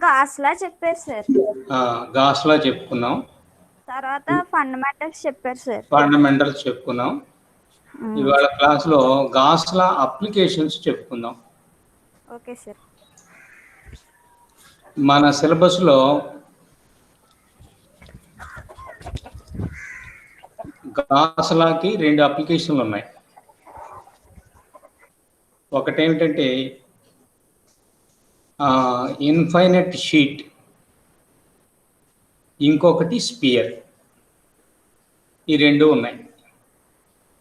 గాస్లా చెప్పారు సార్. గాస్లా చెప్పుకున్నాం. తర్వాత ఫండమెంటల్స్ చెప్పారు సార్. ఫండమెంటల్స్ చెప్పుకున్నాం. ఇవాళ క్లాస్లో గాస్లా అప్లికేషన్స్ చెప్పుకుందాం. Okay sir. మన సిలబస్లో గాస్లాకి 2 అప్లికేషన్లు ఉన్నాయి. ఒకటేమిటంటే ఇన్ఫైనైట్ షీట్, ఇంకొకటి స్పియర్. ఈ 2 ఉన్నాయి.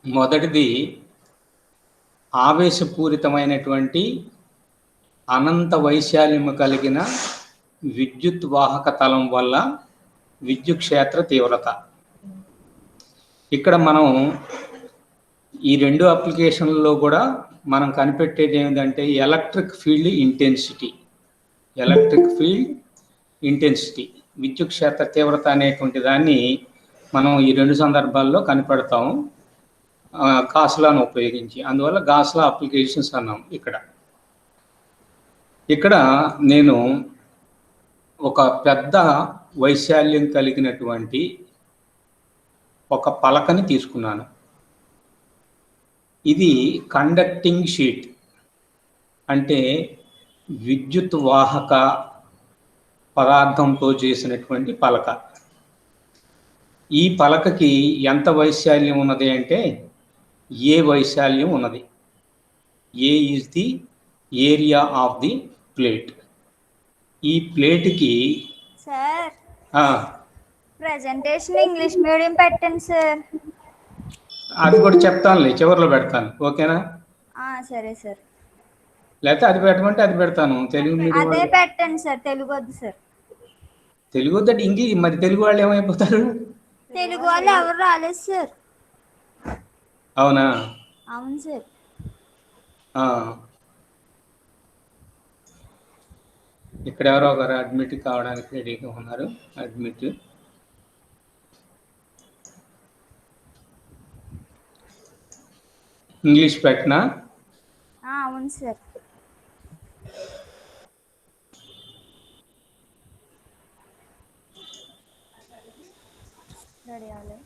మొదటిది ఆవేశపూరితమైనటువంటి అనంత వైశాల్యము కలిగిన విద్యుత్ వాహక తలం వల్ల విద్యుత్ క్షేత్ర తీవ్రత. ఇక్కడ మనం ఈ 2 అప్లికేషన్లలో కూడా మనం కనిపెట్టేది ఏమిటంటే ఎలక్ట్రిక్ ఫీల్డ్ ఇంటెన్సిటీ, విద్యుత్ క్షేత్ర తీవ్రత అనేటువంటి దాన్ని మనం ఈ 2 సందర్భాల్లో కనిపెడతాము గాస్లాను ఉపయోగించి. అందువల్ల గాస్లా అప్లికేషన్స్ అన్నాం. ఇక్కడ నేను ఒక పెద్ద వైశాల్యం కలిగినటువంటి ఒక పలకని తీసుకున్నాను. ఇది కండక్టింగ్ షీట్, అంటే విద్యుత్ వాహక పదార్థంతో చేసినటువంటి పలక. ఈ పలకకి ఎంత వైశాల్యం ఉన్నది అంటే ఏ వైశాల్యం ఉన్నది. A is the area of the plate. ఈ ప్లేట్కి సార్ ప్రెజెంటేషన్ ఇంగ్లీష్ మీడియం పెట్టండి సార్. అది కూడా చెప్తానులే, చివరిలో పెడతాను. ఓకేనా? సరే సార్. లేకపోతే అది పెట్టమంటే అది పెడతాను. తెలుగు మీడియం అదే పెట్టండి సార్. తెలుగు వద్దు సార్. తెలుగు వద్దంటే ఇంగ్లీష్. మరి తెలుగు వాళ్ళు ఏమైపోతారు? తెలుగు వాళ్ళు ఎవరు రాలేదు సార్. అవునా? అవును సార్. ఇక్కడ ఎవరో ఒకరు అడ్మిట్ కావడానికి రెడీగా ఉన్నారు. అడ్మిట్. ఇంగ్లీష్ పెట్టనా? అవును సార్. రెడీ అవ్వలేదు.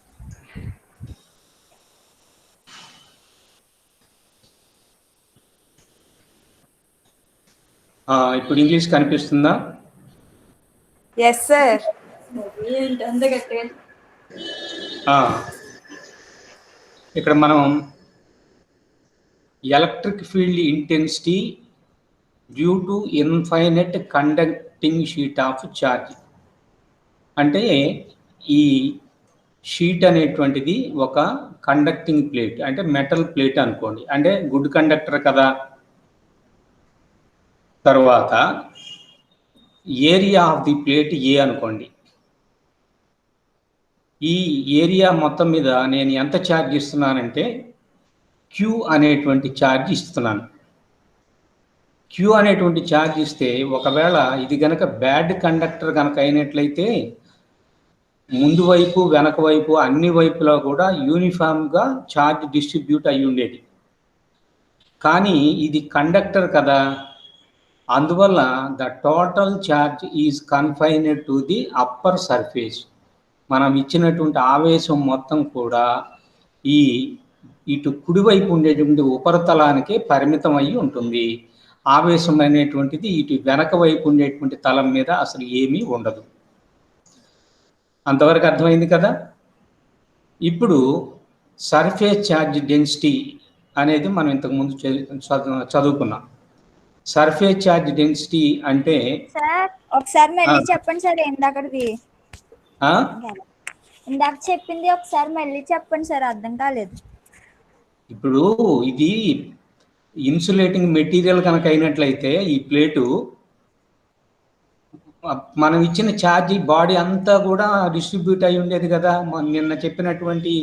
ఇప్పుడు ఇంగ్లీష్ కనిపిస్తుందా? Yes sir. ఇక్కడ మనం electric field intensity due to infinite conducting sheet of charge. అంటే ఈ షీట్ అనేటువంటిది ఒక కండక్టింగ్ ప్లేట్, అంటే మెటల్ ప్లేట్ అనుకోండి. అంటే గుడ్ కండక్టర్ కదా. తర్వాత area of the plate A అనుకోండి. ఈ ఏరియా మొత్తం మీద నేను ఎంత ఛార్జ్ ఇస్తున్నానంటే క్యూ అనేటువంటి ఛార్జ్ ఇస్తున్నాను. క్యూ అనేటువంటి ఛార్జ్ ఇస్తే ఒకవేళ ఇది కనుక బ్యాడ్ కండక్టర్ కనుక అయినట్లయితే ముందు వైపు వెనక వైపు అన్ని వైపులా కూడా యూనిఫామ్గా ఛార్జ్ డిస్ట్రిబ్యూట్ అయి ఉండేది. కానీ ఇది కండక్టర్ కదా, అందువల్ల the total charge is confined to the upper surface. మనం ఇచ్చినటువంటి ఆవేశం మొత్తం కూడా ఇటు కుడివైపు ఉండేటువంటి ఉపరితలానికి పరిమితం అయి ఉంటుంది. ఆవేశం అనేటువంటిది ఇటు వెనక వైపు ఉండేటువంటి తలం మీద అసలు ఏమీ ఉండదు. అంతవరకు అర్థమైంది కదా. ఇప్పుడు సర్ఫేస్ ఛార్జ్ డెన్సిటీ అనేది మనం ఇంతకుముందు చదువుకున్నాం. సర్ఫేస్ ఛార్జ్ డెన్సిటీ అంటే సార్ ఒకసారి మళ్ళీ చెప్పండి సార్. ఇందాక చెప్పింది ఒకసారి మళ్ళీ చెప్పండి సార్, అర్థం కాలేదు. ఇప్పుడు ఇది ఇన్సులేటింగ్ మెటీరియల్ కనుక అయినట్లయితే ఈ ప్లేటు మనం ఇచ్చిన ఛార్జీ బాడీ అంతా కూడా డిస్ట్రిబ్యూట్ అయి ఉండేది కదా. నిన్న చెప్పినటువంటి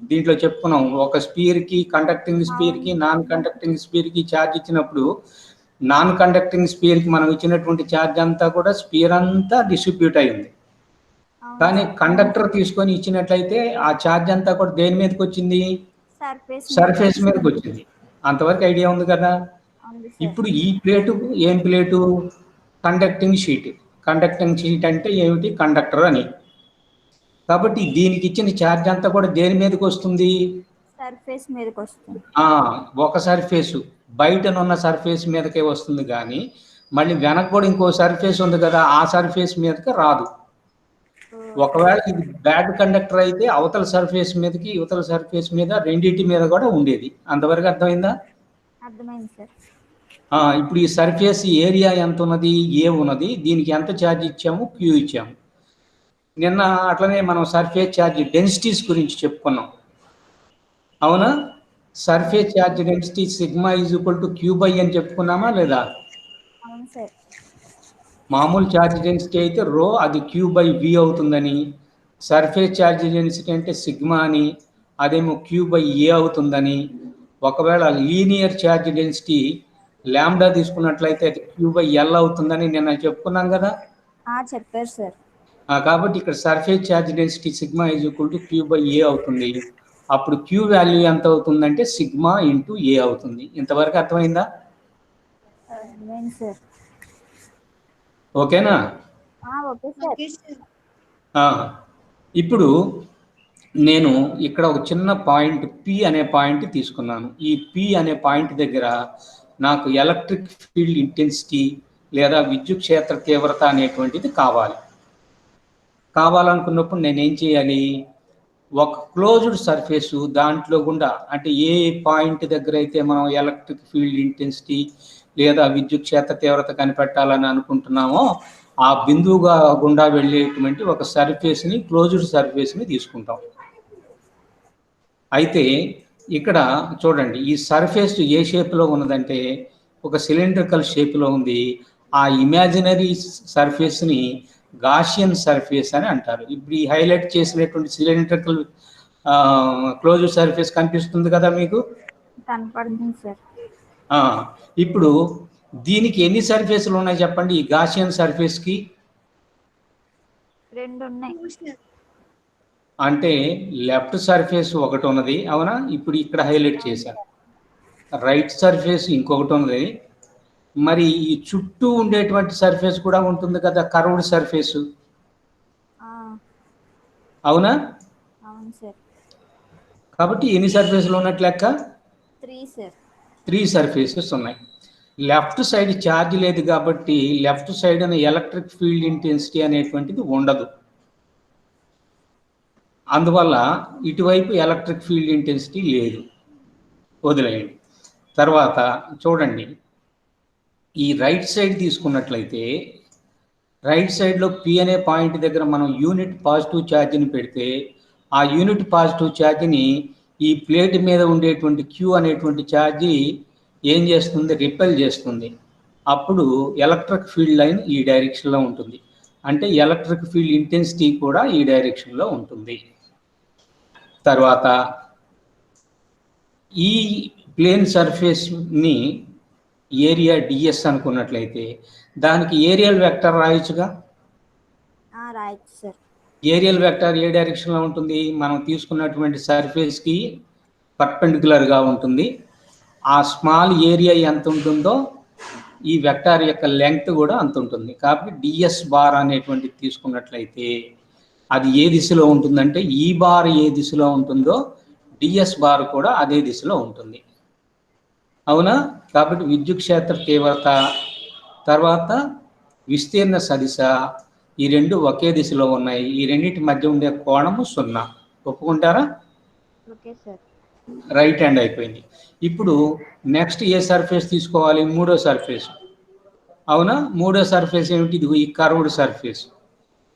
దీంట్లో చెప్పుకున్నాం. ఒక స్పియర్కి, కండక్టింగ్ స్పియర్కి, నాన్ కండక్టింగ్ స్పియర్కి ఛార్జ్ ఇచ్చినప్పుడు నాన్ కండక్టింగ్ స్పియర్కి మనం ఇచ్చినటువంటి ఛార్జ్ అంతా కూడా స్పియర్ అంతా డిస్ట్రిబ్యూట్ అయింది. కానీ కండక్టర్ తీసుకొని ఇచ్చినట్లయితే ఆ ఛార్జ్ అంతా కూడా దేని మీదకి వచ్చింది? సర్ఫేస్ మీదకి వచ్చింది. అంతవరకు ఐడియా ఉంది కదా. ఇప్పుడు ఈ ప్లేటు ఏం plate? Conducting sheet. Conducting sheet అంటే ఏమిటి? కండక్టర్ అని. కాబట్టి దీనికి ఇచ్చిన ఛార్జ్ అంతా కూడా దేని మీదకి వస్తుంది? సర్ఫేస్ మీదకి వస్తుంది. ఒక సర్ఫేసు బయటనున్న సర్ఫేస్ మీదకే వస్తుంది, కానీ మళ్ళీ వెనక కూడా ఇంకో సర్ఫేస్ ఉంది కదా, ఆ సర్ఫేస్ మీదకి రాదు. ఒకవేళ ఇది బ్యాడ్ కండక్టర్ అయితే అవతల సర్ఫేస్ మీదకి యువతల సర్ఫేస్ మీద రెండింటి మీద కూడా ఉండేది. అంతవరకు అర్థమైందా? అర్థమైంది సార్. ఇప్పుడు ఈ సర్ఫేస్ ఏరియా ఎంత ఉన్నది? ఏ ఉన్నది. దీనికి ఎంత ఛార్జ్ ఇచ్చాము? క్యూ ఇచ్చాము. నిన్న అట్లనే మనం సర్ఫేస్ ఛార్జ్ డెన్సిటీస్ గురించి చెప్పుకున్నాం, అవునా? Surface charge density sigma is equal to q by అని చెప్పుకున్నామా లేదా? అవును సార్. మామూలు ఛార్జ్ డెన్సిటీ అయితే రో, అది క్యూ బై వి అవుతుందని. సర్ఫేస్ ఛార్జ్ డెన్సిటీ అంటే సిగ్మా అని, అదేమో క్యూ బై ఏ అవుతుందని. ఒకవేళ లీనియర్ ఛార్జ్ డెన్సిటీ ల్యాండా తీసుకున్నట్లయితే అది క్యూ బై ఎల్ అవుతుందని నిన్న చెప్పుకున్నాం కదా. చెప్పారు సార్. కాబట్టి ఇక్కడ surface charge density sigma is equal to q by A అవుతుంది. అప్పుడు క్యూ వాల్యూ ఎంత అవుతుందంటే సిగ్మా ఇంటూ ఏ అవుతుంది. ఇంతవరకు అర్థమైందా? అర్థమైంది సార్. ఓకేనా? Okay sir. ఇప్పుడు నేను ఇక్కడ ఒక చిన్న పాయింట్ పి అనే పాయింట్ తీసుకున్నాను. ఈ పి అనే పాయింట్ దగ్గర నాకు ఎలక్ట్రిక్ ఫీల్డ్ ఇంటెన్సిటీ లేదా విద్యుత్ క్షేత్ర తీవ్రత అనేటువంటిది కావాలనుకున్నప్పుడు నేనేం చేయాలి? ఒక క్లోజ్డ్ సర్ఫేసు దాంట్లో గుండా, అంటే ఏ పాయింట్ దగ్గర అయితే మనం ఎలక్ట్రిక్ ఫీల్డ్ ఇంటెన్సిటీ లేదా విద్యుత్ క్షేత్ర తీవ్రత కనిపెట్టాలని అనుకుంటున్నామో ఆ బిందువుగా గుండా వెళ్ళేటువంటి ఒక సర్ఫేస్ని, క్లోజ్డ్ సర్ఫేస్ని తీసుకుంటాం. అయితే ఇక్కడ చూడండి, ఈ సర్ఫేస్ ఏ షేప్లో ఉన్నదంటే ఒక సిలిండ్రికల్ షేప్లో ఉంది. ఆ ఇమాజినరీ సర్ఫేస్ని గాషియన్ సర్ఫేస్ అని అంటారు. ఇప్పుడు ఈ హైలైట్ చేసినటువంటి సిలిండ్రికల్ క్లోజ్డ్ సర్ఫేస్ కనిపిస్తుంది కదా మీకు? కనపడుతుంది సార్. ఇప్పుడు దీనికి ఎన్ని సర్ఫేస్లు ఉన్నాయి చెప్పండి? ఈ గాషియన్ సర్ఫేస్కి 2 ఉన్నాయి. అంటే లెఫ్ట్ సర్ఫేస్ ఒకటి ఉన్నది, అవునా? ఇప్పుడు ఇక్కడ హైలైట్ చేశాను. రైట్ సర్ఫేస్ ఇంకొకటి ఉన్నది. మరి ఈ చుట్టూ ఉండేటువంటి సర్ఫేస్ కూడా ఉంటుంది కదా, కర్వ్డ్ సర్ఫేసు, అవునా? అవును సార్. కాబట్టి ఎన్ని సర్ఫేస్లు ఉన్నట్లు లెక్క? 3 సార్. 3 సర్ఫేసెస్ ఉన్నాయి. లెఫ్ట్ సైడ్ ఛార్జ్ లేదు కాబట్టి లెఫ్ట్ సైడ్ అనే ఎలక్ట్రిక్ ఫీల్డ్ ఇంటెన్సిటీ అనేటువంటిది ఉండదు. అందువల్ల ఇటువైపు ఎలక్ట్రిక్ ఫీల్డ్ ఇంటెన్సిటీ లేదు, వదిలేయండి. తర్వాత చూడండి, ఈ రైట్ సైడ్ తీసుకున్నట్లయితే రైట్ సైడ్లో పి అనే పాయింట్ దగ్గర మనం యూనిట్ పాజిటివ్ ఛార్జ్ని పెడితే ఆ యూనిట్ పాజిటివ్ ఛార్జ్ని ఈ ప్లేట్ మీద ఉండేటువంటి క్యూ అనేటువంటి ఛార్జీ ఏం చేస్తుంది? రిపెల్ చేస్తుంది. అప్పుడు ఎలక్ట్రిక్ ఫీల్డ్ లైన్ ఈ డైరెక్షన్లో ఉంటుంది, అంటే ఎలక్ట్రిక్ ఫీల్డ్ ఇంటెన్సిటీ కూడా ఈ డైరెక్షన్లో ఉంటుంది. తర్వాత ఈ ప్లేన్ సర్ఫేస్ని ఏరియా డిఎస్ అనుకున్నట్లయితే దానికి ఏరియల్ వెక్టర్ రాయొచ్చుగా? రాయొచ్చు సార్. ఏరియల్ వెక్టర్ ఏ డైరెక్షన్లో ఉంటుంది? మనం తీసుకున్నటువంటి సర్ఫేస్కి పర్పెండిక్యులర్గా ఉంటుంది. ఆ స్మాల్ ఏరియా ఎంత ఉంటుందో ఈ వెక్టార్ యొక్క లెంగ్త్ కూడా అంత ఉంటుంది. కాబట్టి డిఎస్ బార్ అనేటువంటిది తీసుకున్నట్లయితే అది ఏ దిశలో ఉంటుందంటే ఈ బార్ ఏ దిశలో ఉంటుందో డిఎస్ బార్ కూడా అదే దిశలో ఉంటుంది, అవునా? కాబట్టి విద్యుత్ క్షేత్ర తీవ్రత తర్వాత విస్తీర్ణ సదిశ ఈ రెండు ఒకే దిశలో ఉన్నాయి. ఈ రెండింటి మధ్య ఉండే కోణము 0. ఒప్పుకుంటారా? Okay sir. రైట్ హ్యాండ్ అయిపోయింది. ఇప్పుడు నెక్స్ట్ ఏ సర్ఫేస్ తీసుకోవాలి? మూడో సర్ఫేస్, అవునా? మూడో సర్ఫేస్ ఏమిటి? ఇది ఈ కర్వ్డ్ సర్ఫేస్.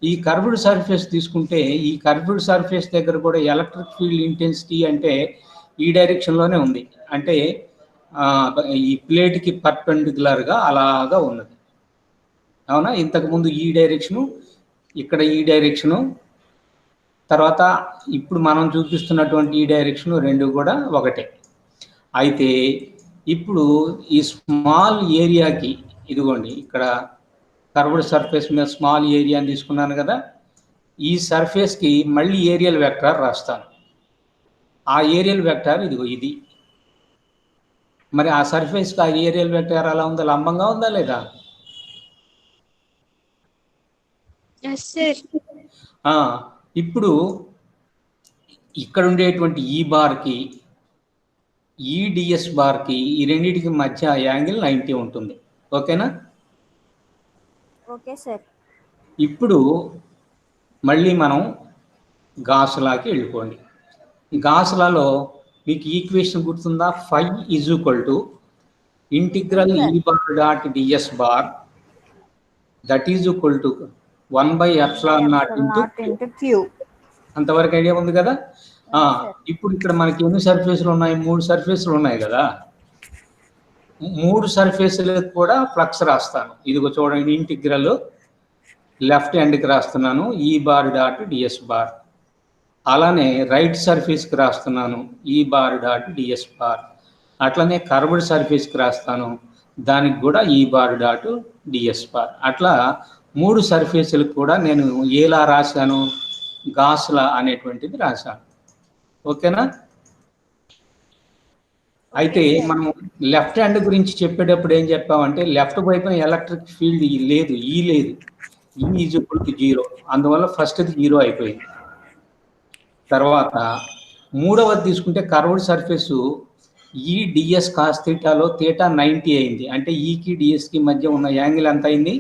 ఈ కర్వ్డ్ సర్ఫేస్ తీసుకుంటే ఈ కర్వ్డ్ సర్ఫేస్ దగ్గర కూడా ఎలక్ట్రిక్ ఫీల్డ్ ఇంటెన్సిటీ అంటే ఈ డైరెక్షన్లోనే ఉంది, అంటే ఈ ప్లేట్కి పర్పెండిక్యులర్గా అలాగా ఉన్నది, అవునా? ఇంతకుముందు ఈ డైరెక్షను, ఇక్కడ ఈ డైరెక్షను, తర్వాత ఇప్పుడు మనం చూపిస్తున్నటువంటి ఈ డైరెక్షను, రెండు కూడా ఒకటే. అయితే ఇప్పుడు ఈ స్మాల్ ఏరియాకి, ఇదిగోండి ఇక్కడ కర్వ్డ్ సర్ఫేస్ మీద స్మాల్ ఏరియాని తీసుకున్నాను కదా, ఈ సర్ఫేస్కి మళ్ళీ ఏరియల్ వెక్టార్ రాస్తాను. ఆ ఏరియల్ వెక్టార్ ఇదిగో ఇది. మరి ఆ సర్ఫేస్కి ఆ ఏరియల్ వెక్టార్ అలా ఉందా? లంబంగా ఉందా లేదా? Yes sir. ఇప్పుడు ఇక్కడ ఉండేటువంటి ఈ బార్కి ఈ డిఎస్ బార్కి ఈ రెండింటికి మధ్య యాంగిల్ 90 ఉంటుంది. ఓకేనా? Okay sir. ఇప్పుడు మళ్ళీ మనం గాసులాకి వెళ్ళిపోండి. గాసులాలో మీకు ఈక్వేషన్ గుర్తుందా? Phi is equal to integral E bar dot ds bar that is equal to 1/ε0 into q. అంతవరకు ఐడియా ఉంది కదా? ఇప్పుడు ఇక్కడ మనకి ఎన్ని సర్ఫేసులు ఉన్నాయి? 3 సర్ఫేసులు ఉన్నాయి కదా. 3 సర్ఫేసులకు కూడా ఫ్లక్స్ రాస్తాను. ఇదిగో చూడండి, ఇంటిగ్రల్ లెఫ్ట్ హ్యాండ్కి రాస్తున్నాను ఈ బార్ డాట్ డిఎస్ బార్. అలానే రైట్ సర్ఫేస్కి రాస్తున్నాను ఈ బార్ డాట్ డిఎస్ బార్. అట్లనే కర్వ్డ్ సర్ఫేస్కి రాస్తాను, దానికి కూడా ఈ బార్ డాట్ డిఎస్ బార్. అట్లా 3 సర్ఫేసులకు కూడా నేను ఎలా రాశాను? గాస్లా అనేటువంటిది రాశాను. ఓకేనా? అయితే మనం లెఫ్ట్ హ్యాండ్ గురించి చెప్పేటప్పుడు ఏం చెప్పామంటే లెఫ్ట్ వైపున ఎలక్ట్రిక్ ఫీల్డ్ లేదు, ఈ లేదు, ఈ ఈజ్ ఈక్వల్ టు 0. అందువల్ల ఫస్ట్ది 0 అయిపోయింది. తర్వాత మూడవది తీసుకుంటే కర్వ్డ్ సర్ఫేసు ఈ డిఎస్ కాస్ థీటాలో థీటా 90 అయింది. అంటే ఈకి డిఎస్కి మధ్య ఉన్న యాంగిల్ ఎంత అయింది?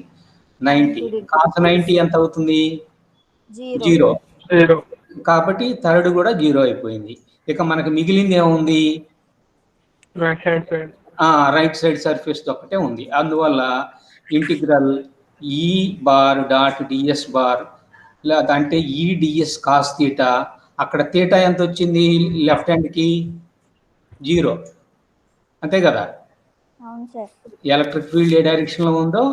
90. కాస్ 90 ఎంత అవుతుంది? 0. కాబట్టి థర్డ్ కూడా 0 అయిపోయింది. ఇక మనకు మిగిలింది ఏముంది? రైట్ సైడ్ సర్ఫేస్ ఒక్కటే ఉంది. అందువల్ల integral E bar dot ds bar అంటే ఈ డిఎస్ కాస్ థీటా, అక్కడ థీటా ఎంత వచ్చింది లెఫ్ట్ హ్యాండ్కి? 0. అంతే కదా? అవును సార్. ఎలక్ట్రిక్ ఫీల్డ్ ఏ డైరెక్షన్లో ఉందో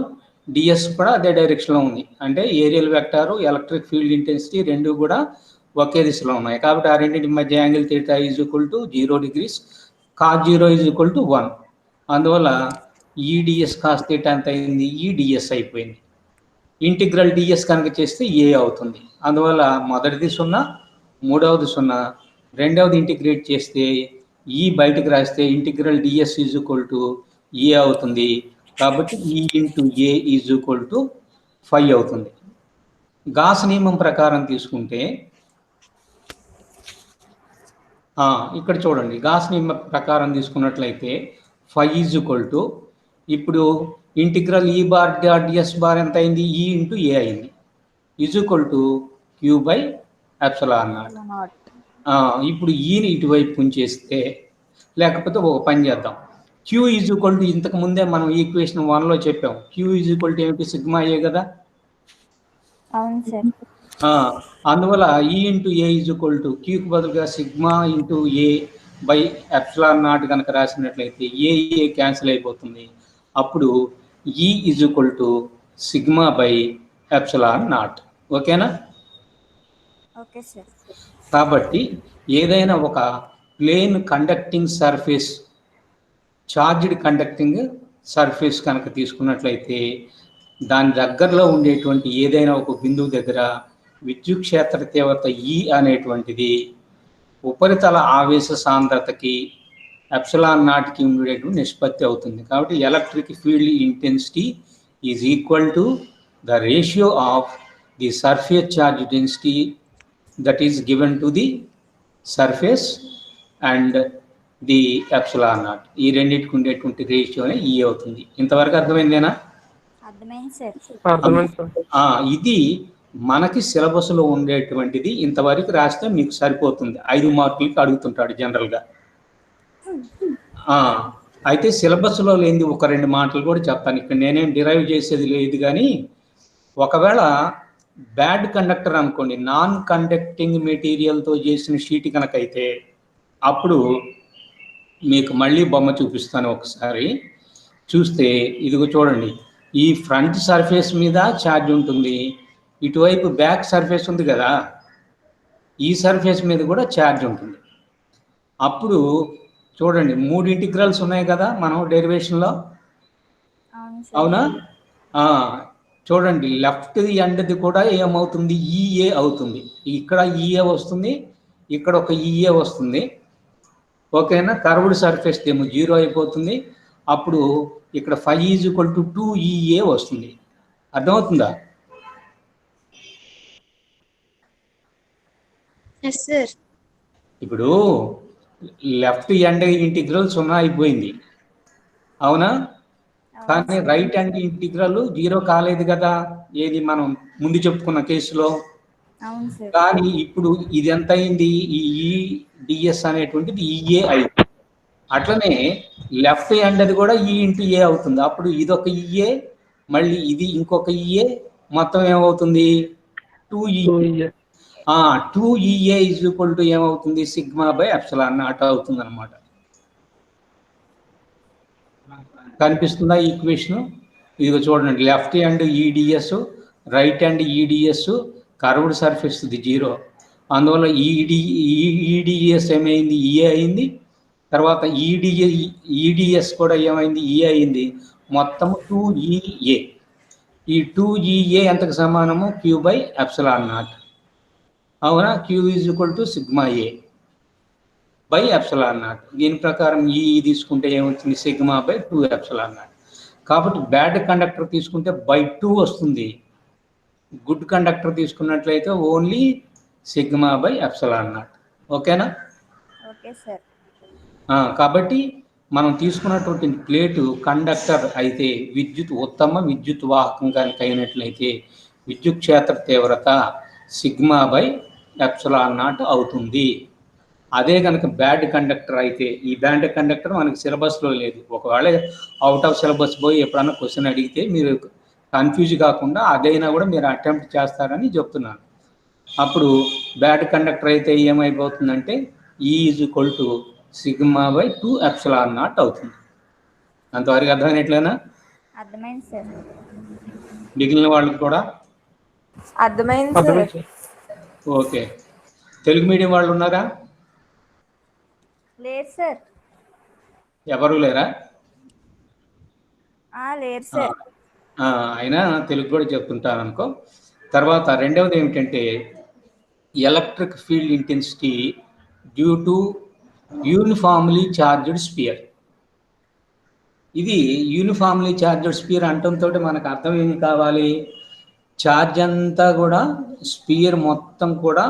డిఎస్ కూడా అదే డైరెక్షన్లో ఉంది. అంటే areal vector, electric field intensity రెండు కూడా ఒకే దిశలో ఉన్నాయి. కాబట్టి ఆ రెండింటి మధ్య angle theta is equal to 0 degrees, cos 0 is equal to 1. అందువల్ల ఈ డిఎస్ కాస్ థీటా ఎంత అయింది? ఈ డిఎస్ అయిపోయింది. ఇంటిగ్రల్ డిఎస్ కనుక చేస్తే ఏ అవుతుంది. అందువల్ల మొదటిది 0, మూడవది 0, రెండవది ఇంటిగ్రేట్ చేస్తే ఈ బయటకు రాస్తే integral ds is equal to A అవుతుంది. కాబట్టి E into A is equal to 5 అవుతుంది. గాస్ నియమం ప్రకారం తీసుకుంటే ఇక్కడ చూడండి, గాస్ నియమం ప్రకారం తీసుకున్నట్లయితే 5 ఈజ్ ఈక్వల్ టు ఇప్పుడు integral E bar dot ds bar ఎంత అయింది? ఈ ఇంటూ ఏ అయింది. Is equal to Q/ε0. ఇప్పుడు ఈని ఇటువైపు ఉంచేస్తే, లేకపోతే ఒక పని చేద్దాం. Q ఈజ్ ఈక్వల్ టు ఇంతకు ముందే మనం ఈక్వేషన్ 1లో చెప్పాం. Q ఈజ్ ఈక్వల్ టు ఏమిటి? సిగ్మా ఏ కదా. అవును సార్. అందువల్ల E into A is equal to క్యూకి బదులుగా సిగ్మా ఇంటూ ఏ బై ε0 కనుక రాసినట్లయితే ఏ క్యాన్సిల్ అయిపోతుంది. అప్పుడు E is equal to sigma by ε0. ఓకేనా? Okay sir. కాబట్టి ఏదైనా ఒక plane conducting surface, charged conducting surface కనుక తీసుకున్నట్లయితే దాని దగ్గరలో ఉండేటువంటి ఏదైనా ఒక బిందువు దగ్గర విద్యుత్ క్షేత్ర తీవ్రత ఈ అనేటువంటిది ఉపరితల ఆవేశ సాంద్రతకి ε0కి ఉండేటువంటి నిష్పత్తి అవుతుంది. కాబట్టి electric field intensity is equal to the ratio of the surface charge density that is given to the surface and the ε0. ఈ రెండింటికి ఉండేటువంటి రేషియోనే ఈ అవుతుంది. ఇంతవరకు అర్థమైందేనా? అర్థమైంది సార్. ఇది మనకి సిలబస్లో ఉండేటువంటిది. ఇంతవరకు రాస్తే మీకు సరిపోతుంది. 5 మార్కులకి అడుగుతుంటాడు జనరల్గా. అయితే సిలబస్లో లేనిది ఒక 2 మాటలు కూడా చెప్తాను. ఇక్కడ నేనేం డిరైవ్ చేసేది లేదు. కానీ ఒకవేళ బ్యాడ్ కండక్టర్ అనుకోండి, నాన్ కండక్టింగ్ మెటీరియల్తో చేసిన షీట్ కనుక అయితే అప్పుడు మీకు మళ్ళీ బొమ్మ చూపిస్తాను. ఒకసారి చూస్తే ఇదిగో చూడండి, ఈ ఫ్రంట్ సర్ఫేస్ మీద ఛార్జ్ ఉంటుంది, ఇటువైపు బ్యాక్ సర్ఫేస్ ఉంది కదా, ఈ సర్ఫేస్ మీద కూడా ఛార్జ్ ఉంటుంది. అప్పుడు చూడండి 3 ఇంటిగ్రల్స్ ఉన్నాయి కదా మనం డెరివేషన్లో. అవునా? చూడండి లెఫ్ట్ ఎండ్ది కూడా ఏమవుతుంది? ఈఏ అవుతుంది. ఇక్కడ ఈఏ వస్తుంది, ఇక్కడ ఒక ఈఏ వస్తుంది. ఓకేనా? కర్వ్డ్ సర్ఫేస్ ఏమో 0 అయిపోతుంది. అప్పుడు ఇక్కడ 5 ఈజ్ ఈక్వల్ టు 2EA వస్తుంది. అర్థమవుతుందా? Yes sir. ఇప్పుడు లెఫ్ట్ హ్యాండ్ ఇంటిగ్రల్ 0 అయిపోయింది, అవునా? కానీ రైట్ హ్యాండ్ ఇంటిగ్రల్ 0 కాలేదు కదా, ఏది మనం ముందు చెప్పుకున్న కేసులో. అవును సార్. కానీ ఇప్పుడు ఇది ఎంత అయింది, ఈ ఈడిఎస్ అనేటువంటిది ఈఏ అయింది. అట్లనే లెఫ్ట్ హ్యాండ్ అది కూడా ఈ ఇంటూ ఏ అవుతుంది. అప్పుడు ఇది ఒక ఈఏ, మళ్ళీ ఇది ఇంకొక ఈఏ, మొత్తం ఏమవుతుంది 2ఈఏ. 2ఈఏ ఈజ్ ఈక్వల్ టు ఏమవుతుంది, సిగ్మా బై ఎప్సిలాన్ నాట్ అవుతుంది అనమాట. కనిపిస్తుందా ఈక్వేషన్? ఇదిగో చూడండి, left hand EDS, right hand EDS, curved surface ఇది 0, అందువల్ల ఈడిఎస్ ఏమైంది, ఈఏ అయింది. తర్వాత ఈడిఎస్ కూడా ఏమైంది, ఈఏ అయింది. మొత్తం 2ఈఏ. ఈ 2ఈఏ ఎంతకు సమానము, క్యూ బై ఎప్సిలాన్ నాట్, అవునా? Q is equal to sigma A by epsilon naught. దీని ప్రకారం ఈ తీసుకుంటే ఏమవుతుంది, సిగ్మా బై 2 ఎప్సిలాన్ నాట్. కాబట్టి బ్యాడ్ కండక్టర్ తీసుకుంటే బై 2 వస్తుంది, గుడ్ కండక్టర్ తీసుకున్నట్లయితే only sigma by epsilon naught. ఓకేనా? Okay sir. కాబట్టి మనం తీసుకున్నటువంటి ప్లేటు కండక్టర్ అయితే ఉత్తమ విద్యుత్ వాహకం కనుక అయినట్లయితే విద్యుత్ క్షేత్ర తీవ్రత సిగ్మా బై ఎప్సిలాన్ నాట్ అవుతుంది. అదే కనుక బ్యాడ్ కండక్టర్ అయితే, ఈ బ్యాడ్ కండక్టర్ మనకి సిలబస్లో లేదు, ఒకవేళ అవుట్ ఆఫ్ సిలబస్ పోయి ఎప్పుడన్నా క్వశ్చన్ అడిగితే మీరు కన్ఫ్యూజ్ కాకుండా అదైనా కూడా మీరు అటెంప్ట్ చేస్తారని చెప్తున్నాను. అప్పుడు బ్యాడ్ కండక్టర్ అయితే ఏమైపోతుందంటే ఈ is equal to sigma by 2 epsilon not అవుతుంది. అంతవరకు అర్థమైనట్లేనా? అర్థమైంది సార్. మిగిలిన వాళ్ళకి కూడా అర్థమైంది సార్. ఓకే. తెలుగు మీడియం వాళ్ళు ఉన్నారా? లేదు సార్. ఎవరు లేరా? లేదు సార్. అయినా తెలుగు కూడా చెప్తుంటాను అనుకో. తర్వాత రెండవది ఏమిటంటే electric field intensity due to uniformly charged sphere. ఇది యూనిఫామ్లీ చార్జ్డ్ స్పియర్ అంటంతో మనకు అర్థం ఏమి కావాలి, ఛార్జ్ అంతా కూడా స్పియర్ మొత్తం కూడా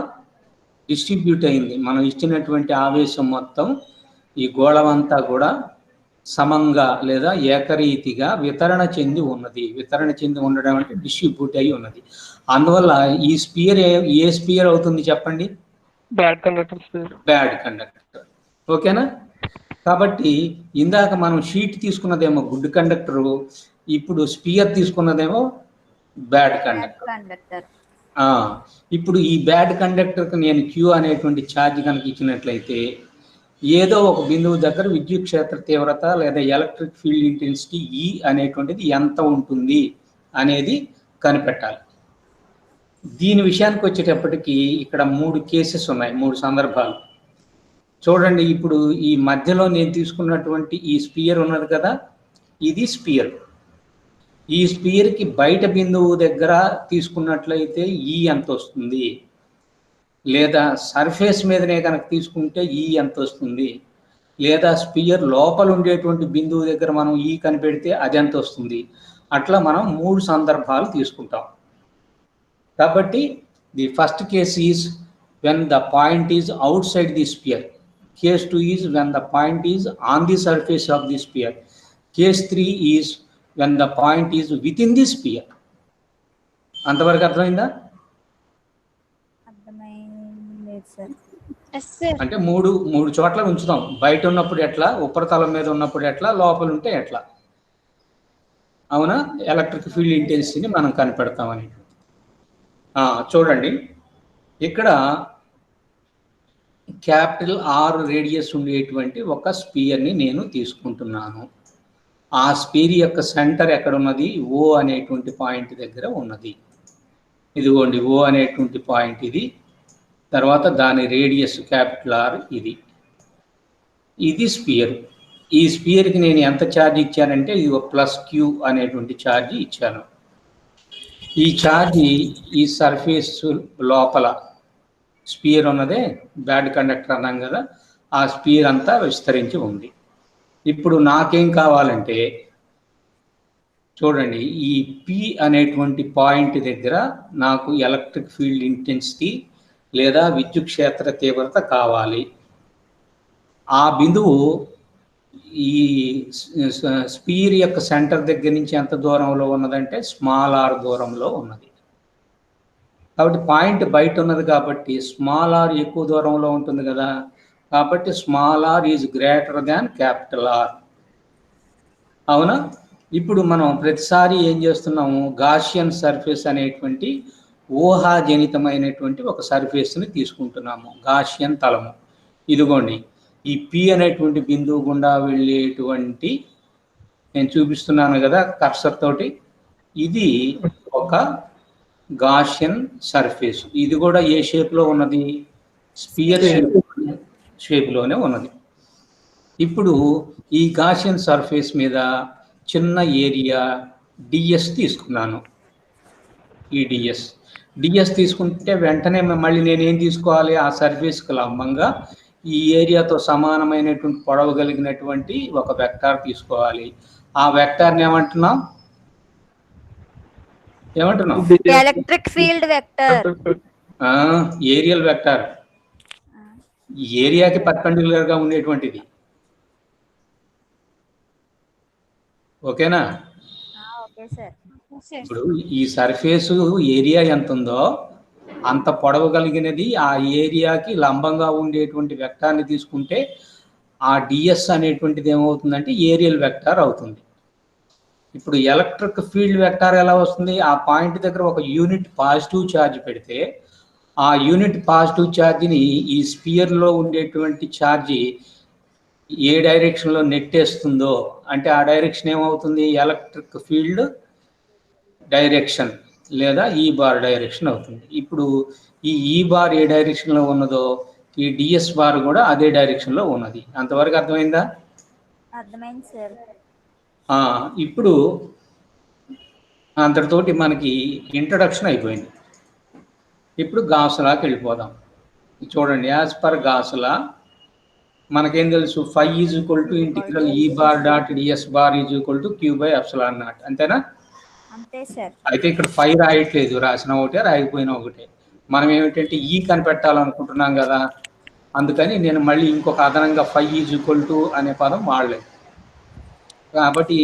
డిస్ట్రిబ్యూట్ అయింది. మనం ఇచ్చినటువంటి ఆవేశం మొత్తం ఈ గోళమంతా కూడా సమంగా లేదా ఏకరీతిగా వితరణ చెంది ఉన్నది. వితరణ చెంది ఉండడం అంటే డిస్ట్రిబ్యూట్ అయి ఉన్నది. అందువల్ల ఈ స్పియర్ ఏ స్పియర్ అవుతుంది చెప్పండి? Bad conductor. Bad conductor. ఓకేనా? కాబట్టి ఇందాక మనం షీట్ తీసుకున్నదేమో గుడ్ కండక్టరు, ఇప్పుడు స్పియర్ తీసుకున్నదేమో బ్యాడ్ కండక్టర్. ఇప్పుడు ఈ బ్యాడ్ కండక్టర్కి నేను క్యూ అనేటువంటి ఛార్జ్ కనుక ఇచ్చినట్లయితే ఏదో ఒక బిందువు దగ్గర విద్యుత్ క్షేత్ర తీవ్రత లేదా ఎలక్ట్రిక్ ఫీల్డ్ ఇంటెన్సిటీ ఈ అనేటువంటిది ఎంత ఉంటుంది అనేది కనిపెట్టాలి. దీని విషయానికి వచ్చేటప్పటికి ఇక్కడ 3 కేసెస్ ఉన్నాయి, 3 సందర్భాలు. చూడండి, ఇప్పుడు ఈ మధ్యలో నేను తీసుకున్నటువంటి ఈ స్పియర్ ఉన్నది కదా, ఇది స్పియర్. ఈ స్పియర్కి బయట బిందువు దగ్గర తీసుకున్నట్లయితే ఈ ఎంత వస్తుంది, లేదా సర్ఫేస్ మీదనే కనుక తీసుకుంటే ఈ ఎంత వస్తుంది, లేదా స్పియర్ లోపల ఉండేటువంటి బిందువు దగ్గర మనం ఈ కనిపెడితే అది ఎంత వస్తుంది. అట్లా మనం 3 సందర్భాలు తీసుకుంటాం. కాబట్టి the first case is when the point is out side the spear. Case 2 is when the point is on the surface of the sphere. Case 3 is when the point is within the sphere. అంతవరకు అర్థమైందా? అర్థమైంది sir. అంటే మూడు చోట్ల ఉంచుతాం. బయట ఉన్నప్పుడు ఎట్లా, ఉపరితలం మీద ఉన్నప్పుడు ఎట్లా, లోపల ఉంటే ఎట్లా, అవునా? ఎలక్ట్రిక్ ఫీల్డ్ ఇంటెన్సిటీని మనం కనిపెడతామని. చూడండి, ఇక్కడ క్యాపిటల్ R రేడియస్ ఉండేటువంటి ఒక స్పియర్ని నేను తీసుకుంటున్నాను. ఆ స్పియర్ యొక్క సెంటర్ ఎక్కడ ఉన్నది, O అనేటువంటి పాయింట్ దగ్గర ఉన్నది. ఇదిగోండి O అనేటువంటి పాయింట్ ఇది. తర్వాత దాని రేడియస్ క్యాపిటల్ R ఇది. ఇది స్పియర్. ఈ స్పియర్కి నేను ఎంత ఛార్జ్ ఇచ్చానంటే ఇది +Q అనేటువంటి ఛార్జ్ ఇచ్చాను. ఈ ఛార్జ్ ఈ సర్ఫేస్ లోపల స్పియర్ ఉన్నదే బ్యాడ్ కండక్టర్ అన్నాం కదా, ఆ స్పియర్ అంతా విస్తరించి ఉంది. ఇప్పుడు నాకేం కావాలంటే చూడండి, ఈ P అనేటువంటి పాయింట్ దగ్గర నాకు ఎలక్ట్రిక్ ఫీల్డ్ ఇంటెన్సిటీ లేదా విద్యుత్ క్షేత్ర తీవ్రత కావాలి. ఆ బిందువు ఈ స్పీర్ యొక్క సెంటర్ దగ్గర నుంచి ఎంత దూరంలో ఉన్నదంటే స్మాల్ ఆర్ దూరంలో ఉన్నది. కాబట్టి పాయింట్ బయట ఉన్నది కాబట్టి స్మాల్ ఆర్ ఎక్కువ దూరంలో ఉంటుంది కదా, కాబట్టి small r is greater than capital R. అవునా? ఇప్పుడు మనం ప్రతిసారి ఏం చేస్తున్నాము, గాషియన్ సర్ఫేస్ అనేటువంటి ఊహాజనితమైనటువంటి ఒక సర్ఫేస్ని తీసుకుంటున్నాము, గాషియన్ తలము. ఇదిగోండి, ఈ పి అనేటువంటి బిందువు గుండా వెళ్ళేటువంటి, నేను చూపిస్తున్నాను కదా కర్సర్ తోటి, ఇది ఒక గాషియన్ సర్ఫేస్. ఇది కూడా ఏ షేప్లో ఉన్నది? స్పియర్ షేప్లోనే ఉన్నది. ఇప్పుడు ఈ గాషియన్ సర్ఫేస్ మీద చిన్న ఏరియా డిఎస్ తీసుకున్నాను. ఈ డిఎస్ తీసుకుంటే వెంటనే మళ్ళీ నేనేం తీసుకోవాలి, ఆ సర్ఫేస్కి లంబంగా ఈ ఏరియాతో సమానమైనటువంటి పొడవు కలిగినటువంటి ఒక వెక్టార్ తీసుకోవాలి. ఆ వెక్టార్ని ఏమంటున్నాం? Electric field vector. Areal vector, ఏరియాకి పర్పెండిక్యులర్ గా ఉండేటువంటిది. ఓకేనా? Okay sir. ఇప్పుడు ఈ సర్ఫేసు ఏరియా ఎంత ఉందో అంత పొడవు కలిగినది, ఆ ఏరియాకి లంబంగా ఉండేటువంటి వెక్టార్ని తీసుకుంటే ఆ డిఎస్ అనేటువంటిది ఏమవుతుందంటే ఏరియల్ వెక్టార్ అవుతుంది. ఇప్పుడు ఎలక్ట్రిక్ ఫీల్డ్ వెక్టార్ ఎలా వస్తుంది? ఆ పాయింట్ దగ్గర ఒక యూనిట్ పాజిటివ్ ఛార్జ్ పెడితే ఆ యూనిట్ పాజిటివ్ ఛార్జ్ని ఈ స్పియర్లో ఉండేటువంటి ఛార్జి ఏ డైరెక్షన్లో నెట్టేస్తుందో అంటే ఆ డైరెక్షన్ ఏమవుతుంది? ఎలక్ట్రిక్ ఫీల్డ్ డైరెక్షన్ లేదా ఈ బార్ డైరెక్షన్ అవుతుంది. ఇప్పుడు ఈ బార్ ఏ డైరెక్షన్లో ఉన్నదో ఈ డిఎస్ బార్ కూడా అదే డైరెక్షన్లో ఉన్నది. అంతవరకు అర్థమైందా? అర్థమైంది సార్. ఇప్పుడు అంతటితోటి మనకి ఇంట్రడక్షన్ అయిపోయింది. ఇప్పుడు గాసులాకి వెళ్ళిపోదాం. చూడండి, యాజ్ పర్ గాసులా మనకేం తెలుసు, φ = integral E bar dot ds bar q/ε0. అంతేనా? అంతే సార్. అయితే ఇక్కడ φ రాయట్లేదు, రాసిన ఒకటే రాయకపోయినా ఒకటే. మనం ఏమిటంటే ఈ కనిపెట్టాలనుకుంటున్నాం కదా, అందుకని నేను మళ్ళీ ఇంకొక అదనంగా φ = అనే పదం వాడలేదు. కాబట్టి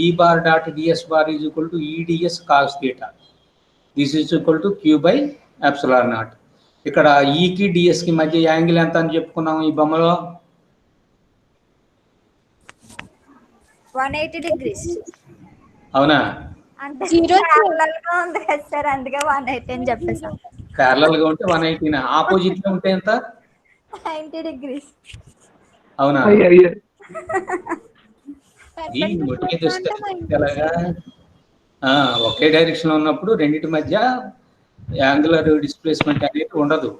E bar dot ds bar EDS cos θ. This is equal to q/ε0. ఇక్కడ ఈకి డిఎస్కి మధ్య యాంగిల్ ఎంత అని చెప్పుకున్నాము ఈ బొమ్మలో? 180 degrees. అవునా? అంటే ప్యారలల్ గా ఉంది కదా సార్, అందుకే 180 అని చెప్పేసాం. ప్యారలల్ గా ఉంటే 180, ఆపోజిట్ గా ఉంటే ఎంత? 90 degrees. అవునా? ఒకే డైరెక్షన్ లో ఉన్నప్పుడు రెండింటి మధ్య యాంగులర్ డిస్ప్లేస్మెంట్ అనేది ఉండదు.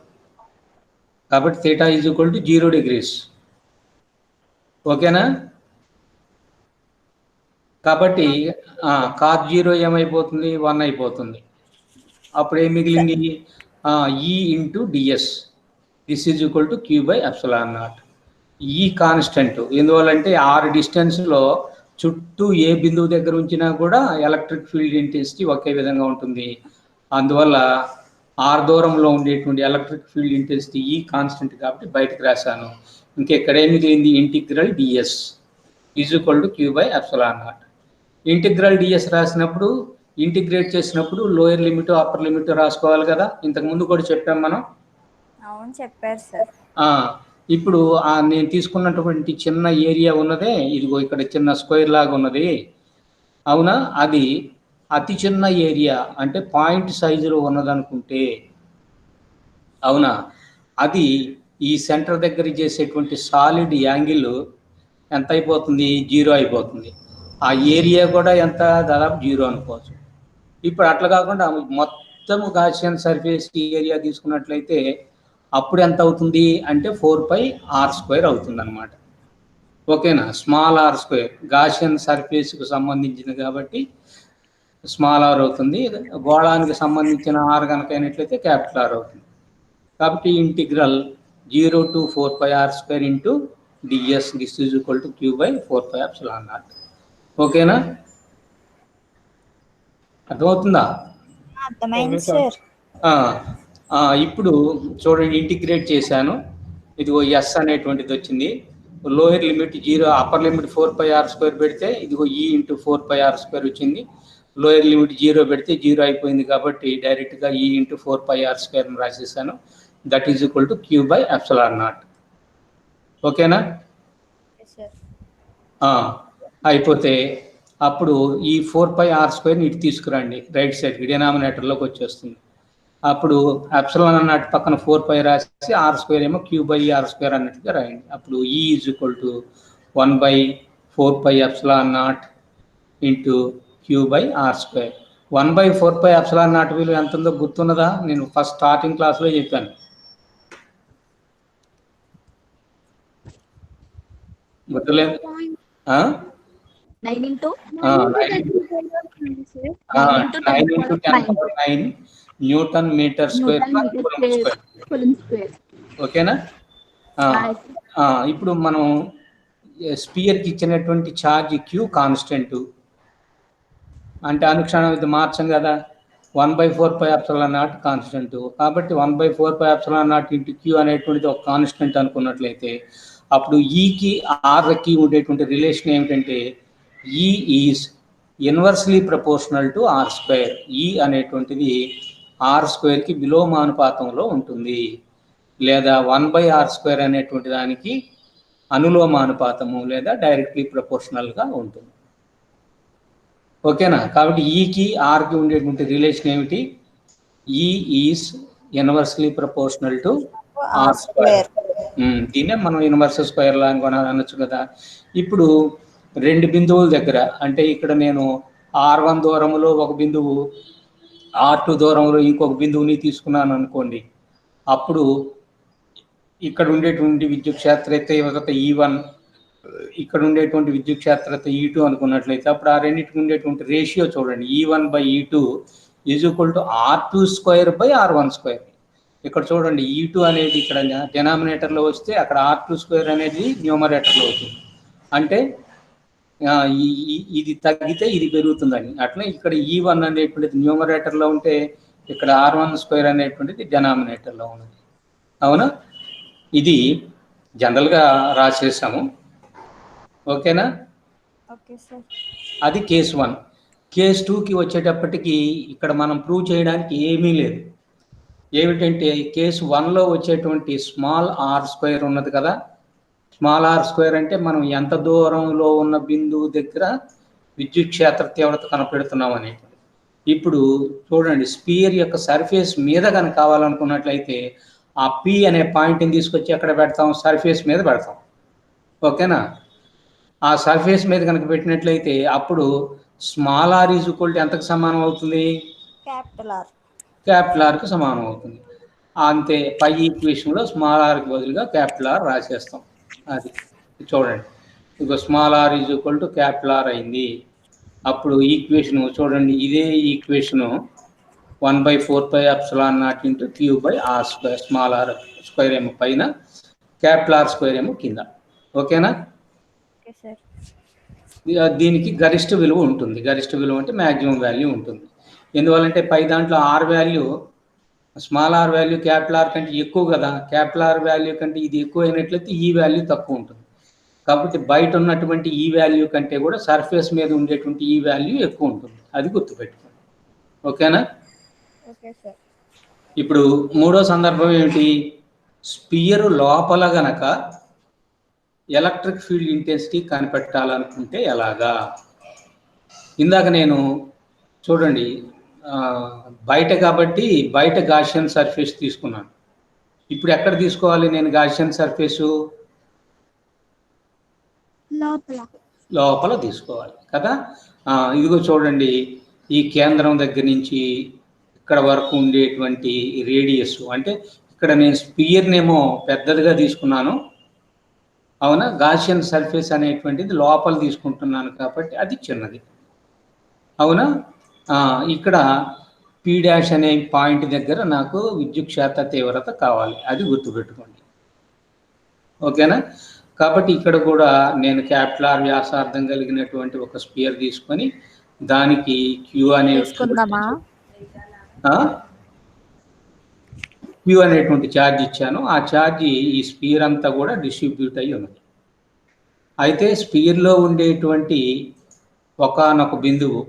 కాబట్టి θ = 0 degrees. ఓకేనా? కాబట్టి cos 0 ఏమైపోతుంది? 1 అయిపోతుంది. అప్పుడు ఏం మిగిలింది? E × ds. This is equal to q/ε0. ఈ కాన్స్టెంట్ ఎందువల్లంటే ఆర్ డిస్టెన్స్లో చుట్టూ ఏ బిందువు దగ్గర ఉంచినా కూడా ఎలక్ట్రిక్ ఫీల్డ్ ఇంటెన్సిటీ ఒకే విధంగా ఉంటుంది. అందువల్ల ఆర్ దూరంలో ఉండేటువంటి ఎలక్ట్రిక్ ఫీల్డ్ ఇంటెన్సిటీ ఈ కాన్స్టెంట్ కాబట్టి బయటకు రాశాను. ఇంకెక్కడ ఏమి మిగిలింది? Integral ds is equal to q/ε0. Integral ds రాసినప్పుడు, ఇంటిగ్రేట్ చేసినప్పుడు లోయర్ లిమిట్ అప్పర్ లిమిట్ రాసుకోవాలి కదా, ఇంతకు ముందు కూడా చెప్పాం మనం. అవును, చెప్పారు సార్. ఇప్పుడు నేను తీసుకున్నటువంటి చిన్న ఏరియా ఉన్నదే, ఇదిగో ఇక్కడ చిన్న స్క్వేర్ లాగా ఉన్నది, అవునా? అది అతి చిన్న ఏరియా అంటే పాయింట్ సైజులో ఉన్నదనుకుంటే, అవునా, అది ఈ సెంటర్ దగ్గర చేసేటువంటి సాలిడ్ యాంగిల్ ఎంత అయిపోతుంది? 0 అయిపోతుంది. ఆ ఏరియా కూడా ఎంత? దాదాపు 0 అనుకోవచ్చు. ఇప్పుడు అట్లా కాకుండా మొత్తం గాషియన్ సర్ఫేస్ ఏరియా తీసుకున్నట్లయితే అప్పుడు ఎంత అవుతుంది అంటే 4πr² అవుతుంది అనమాట. ఓకేనా? స్మాల్ r² గాషియన్ సర్ఫేస్కు సంబంధించింది కాబట్టి స్మాల్ r అవుతుంది. గోళానికి సంబంధించిన r కనుక అయినట్లయితే క్యాపిటల్ R అవుతుంది. కాబట్టి integral 0 to 4πr² ds this is equal to q/4πε0. ఓకేనా? అర్థమవుతుందా? అర్థమైంది సార్. ఇప్పుడు చూడండి, ఇంటిగ్రేట్ చేశాను. ఇదిగో ఎస్ అనేటువంటిది వచ్చింది. Lower limit 0, upper limit 4πr² పెడితే ఇదిగో ఈ ఇంటూ 4πr² వచ్చింది. లోయర్ లిమిట్ 0 పెడితే 0 అయిపోయింది కాబట్టి డైరెక్ట్గా ఈ ఇంటూ 4πr² రాసేసాను. That is equal to Q/ε0. ఓకేనా? అయిపోతే అప్పుడు ఈ 4πr² ఇటు తీసుకురండి, రైట్ సైడ్కి డినామినేటర్లోకి వచ్చేస్తుంది. అప్పుడు ఎప్సిలాన్ అన్నట్టు పక్కన 4π రాసి r² ఏమో Q/r² అన్నట్టుగా రాయండి. అప్పుడు E is equal to 1/4πε0 into Q/r². 1/4πε0 విలువ ఎంత ఉందో గుర్తున్నదా? నేను ఫస్ట్ స్టార్టింగ్ క్లాస్లో చెప్పాను. గుర్తులేదు? 9 into 10⁹ newton metre square coulomb square. ఓకేనా? ఇప్పుడు మనం స్పియర్కి ఇచ్చినటువంటి ఛార్జ్ Q కాన్స్టెంట్ అంటే అనుక్షణం ఇది మార్చం కదా. 1/4πε0 కాన్స్టెంట్ కాబట్టి 1/4πε0 ఇంటూ Q అనేటువంటిది ఒక కాన్స్టెంట్ అనుకున్నట్లయితే అప్పుడు ఈకి ఆర్కి ఉండేటువంటి రిలేషన్ ఏమిటంటే E is inversely proportional to r². E అనేటువంటిది r²కి విలోమానుపాతంలో ఉంటుంది, లేదా 1/r² అనేటువంటి దానికి అనులోమానుపాతము లేదా డైరెక్ట్లీ ప్రపోర్షనల్గా ఉంటుంది. ఓకేనా? కాబట్టి ఈకి ఆర్కి ఉండేటువంటి రిలేషన్ ఏమిటి? E is inversely proportional to r². దీన్నే మనం ఇన్వర్స్ స్క్వేర్ లా అని అనొచ్చు కదా. ఇప్పుడు రెండు బిందువుల దగ్గర, అంటే ఇక్కడ నేను r1 దూరంలో ఒక బిందువు, r2 దూరంలో ఇంకొక బిందువుని తీసుకున్నాను అనుకోండి. అప్పుడు ఇక్కడ ఉండేటువంటి విద్యుత్ క్షేత్రత E1, ఇక్కడ ఉండేటువంటి విద్యుత్ క్షేత్రత E2 అనుకున్నట్లయితే అప్పుడు ఆ రెండింటికి ఉండేటువంటి రేషియో చూడండి, E1/E2 is equal to R2² ఇక్కడ చూడండి, E2 అనేది ఇక్కడ డినామినేటర్లో వస్తే అక్కడ R2² అనేది న్యూమరేటర్లో అవుతుంది. అంటే ఇది తగ్గితే ఇది పెరుగుతుందని. అట్లా ఇక్కడ E1 అనేటువంటిది న్యూమరేటర్లో ఉంటే ఇక్కడ R1² అనేటువంటిది డినామినేటర్లో ఉన్నది. అవునా? ఇది జనరల్గా రాసేసాము. ఓకేనా? అది కేస్ 1. కేస్ 2కి వచ్చేటప్పటికి ఇక్కడ మనం ప్రూవ్ చేయడానికి ఏమీ లేదు. ఏమిటంటే కేసు 1లో వచ్చేటువంటి స్మాల్ r² ఉన్నది కదా. స్మాల్ r² అంటే మనం ఎంత దూరంలో ఉన్న బిందువు దగ్గర విద్యుత్ క్షేత్ర తీవ్రత కనపెడుతున్నాం అనేది. ఇప్పుడు చూడండి, స్పియర్ యొక్క సర్ఫేస్ మీద కనుక కావాలనుకున్నట్లయితే ఆ P అనే పాయింట్ని తీసుకొచ్చి ఎక్కడ పెడతాం? సర్ఫేస్ మీద పెడతాం. ఓకేనా? ఆ సర్ఫేస్ మీద కనుక పెట్టినట్లయితే అప్పుడు small r is equal to ఎంతకు సమానం అవుతుంది? క్యాపిటల్ ఆర్కి సమానం అవుతుంది. అంతే, పై ఈక్వేషన్లో స్మాల్ ఆర్కి బదులుగా క్యాపిటల్ ఆర్ రాసేస్తాం. అది చూడండి, ఇక small r is equal to capital R అయింది. అప్పుడు ఈక్వేషను చూడండి, ఇదే equation 1/4πε0 into Q/r². Small r square ఏమో పైన, క్యాపిటల్ r² ఏమో కింద. ఓకేనా? దీనికి గరిష్ట విలువ ఉంటుంది. గరిష్ట విలువ అంటే మ్యాక్సిమం వాల్యూ ఉంటుంది. ఎందువల్లంటే పై దాంట్లో r value, small r value capital R కంటే ఎక్కువ కదా. క్యాపిటల్ ఆర్ వాల్యూ కంటే ఇది ఎక్కువ అయినట్లయితే ఈ వాల్యూ తక్కువ ఉంటుంది. కాబట్టి బయట ఉన్నటువంటి ఈ వాల్యూ కంటే కూడా సర్ఫేస్ మీద ఉండేటువంటి ఈ వాల్యూ ఎక్కువ ఉంటుంది. అది గుర్తుపెట్టుకోండి. ఓకేనా? ఇప్పుడు మూడో సందర్భం ఏమిటి? స్పియర్ లోపల గనక ఎలక్ట్రిక్ ఫీల్డ్ ఇంటెన్సిటీ కనిపెట్టాలనుకుంటే ఎలాగా? ఇందాక నేను చూడండి, బయట కాబట్టి బయట గాషియన్ సర్ఫేస్ తీసుకున్నాను. ఇప్పుడు ఎక్కడ తీసుకోవాలి నేను గాషియన్ సర్ఫేసు? లోపల తీసుకోవాలి కదా. ఇదిగో చూడండి, ఈ కేంద్రం దగ్గర నుంచి ఇక్కడ వరకు ఉండేటువంటి రేడియస్, అంటే ఇక్కడ నేను స్పియర్నేమో పెద్దదిగా తీసుకున్నాను. అవునా? గాషియన్ సర్ఫేస్ అనేటువంటిది లోపల తీసుకుంటున్నాను కాబట్టి అది చిన్నది. అవునా? ఇక్కడ P' అనే పాయింట్ దగ్గర నాకు విద్యుత్ క్షేత్ర తీవ్రత కావాలి. అది గుర్తుపెట్టుకోండి. ఓకేనా? కాబట్టి ఇక్కడ కూడా నేను క్యాపిటల్ ఆర్ వ్యాసార్థం కలిగినటువంటి ఒక స్పియర్ తీసుకొని దానికి Q అనే క్యూ అనేటువంటి ఛార్జ్ ఇచ్చాను. ఆ ఛార్జ్ ఈ స్పియర్ అంతా కూడా డిస్ట్రిబ్యూట్ అయ్యి ఉన్నది. అయితే స్పియర్లో ఉండేటువంటి ఒకానొక బిందువు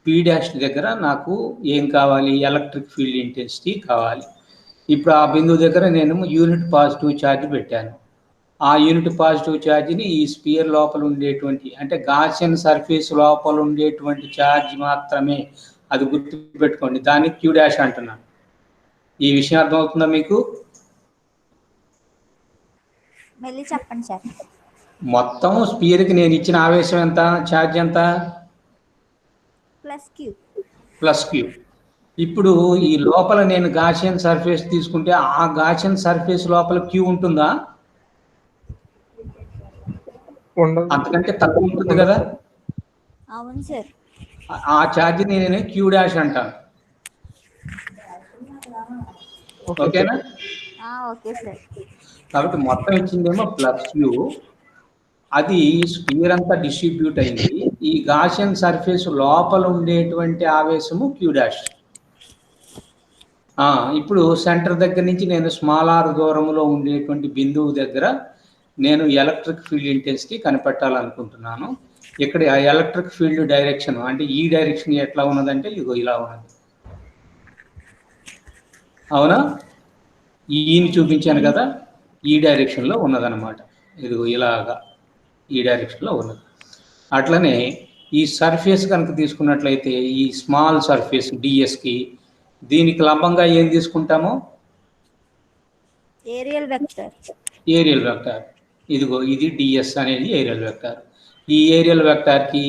P' దగ్గర నాకు ఏం కావాలి, ఎలక్ట్రిక్ ఫీల్డ్ ఇంటెన్సిటీ కావాలి. ఇప్పుడు ఆ బిందువు దగ్గర నేను యూనిట్ పాజిటివ్ ఛార్జ్ పెట్టాను. ఆ యూనిట్ పాజిటివ్ ఛార్జ్ని ఈ స్పియర్ లోపల ఉండేటువంటి, అంటే గాసియన్ సర్ఫేస్ లోపల ఉండేటువంటి ఛార్జ్ మాత్రమే, అది గుర్తుపెట్టుకోండి, దాన్ని Q' అంటున్నాను. ఈ విషయం అర్థమవుతుందా మీకు? మళ్ళీ చెప్పండి సార్. మొత్తం స్పియర్కి నేను ఇచ్చిన ఆవేశం ఎంత, ఛార్జ్ ఎంత? Plus q. ఇప్పుడు ఈ లోపల నేను గాసియన్ సర్ఫేస్ తీసుకుంటే ఆ గాసియన్ సర్ఫేస్ లోపల క్యూ ఉంటుందా? అంతకంటే తక్కువ ఉంటుంది కదా. అవును సార్. ఆ ఛార్జ్ నేను Q' అంటాను. ఓకేనా? Okay sir. కాబట్టి మొత్తం ఇచ్చిందేమో ప్లస్ క్యూ, అది స్పియర్ అంతా డిస్ట్రిబ్యూట్ అయింది. ఈ గాసియన్ సర్ఫేస్ లోపల ఉండేటువంటి ఆవేశము Q'. ఇప్పుడు సెంటర్ దగ్గర నుంచి నేను స్మాల్ r దూరంలో ఉండేటువంటి బిందువు దగ్గర నేను ఎలక్ట్రిక్ ఫీల్డ్ ఇంటెన్సిటీ కనిపెట్టాలనుకుంటున్నాను. ఇక్కడ ఎలక్ట్రిక్ ఫీల్డ్ డైరెక్షన్, అంటే ఈ డైరెక్షన్ ఎట్లా ఉన్నదంటే ఇదిగో ఇలా ఉన్నది. అవునా? ఈని చూపించాను కదా, ఈ డైరెక్షన్లో ఉన్నదన్నమాట. ఇదిగో ఇలాగా ఈ డైరెక్షన్లో ఉన్నది. అట్లనే ఈ సర్ఫేస్ కనుక తీసుకున్నట్లయితే ఈ స్మాల్ సర్ఫేస్ డిఎస్కి దీనికి లంబంగా ఏం తీసుకుంటామో ఏరియల్ వెక్టర్. ఇదిగో ఇది డిఎస్ అనేది ఏరియల్ వెక్టర్. ఈ ఏరియల్ వెక్టార్కి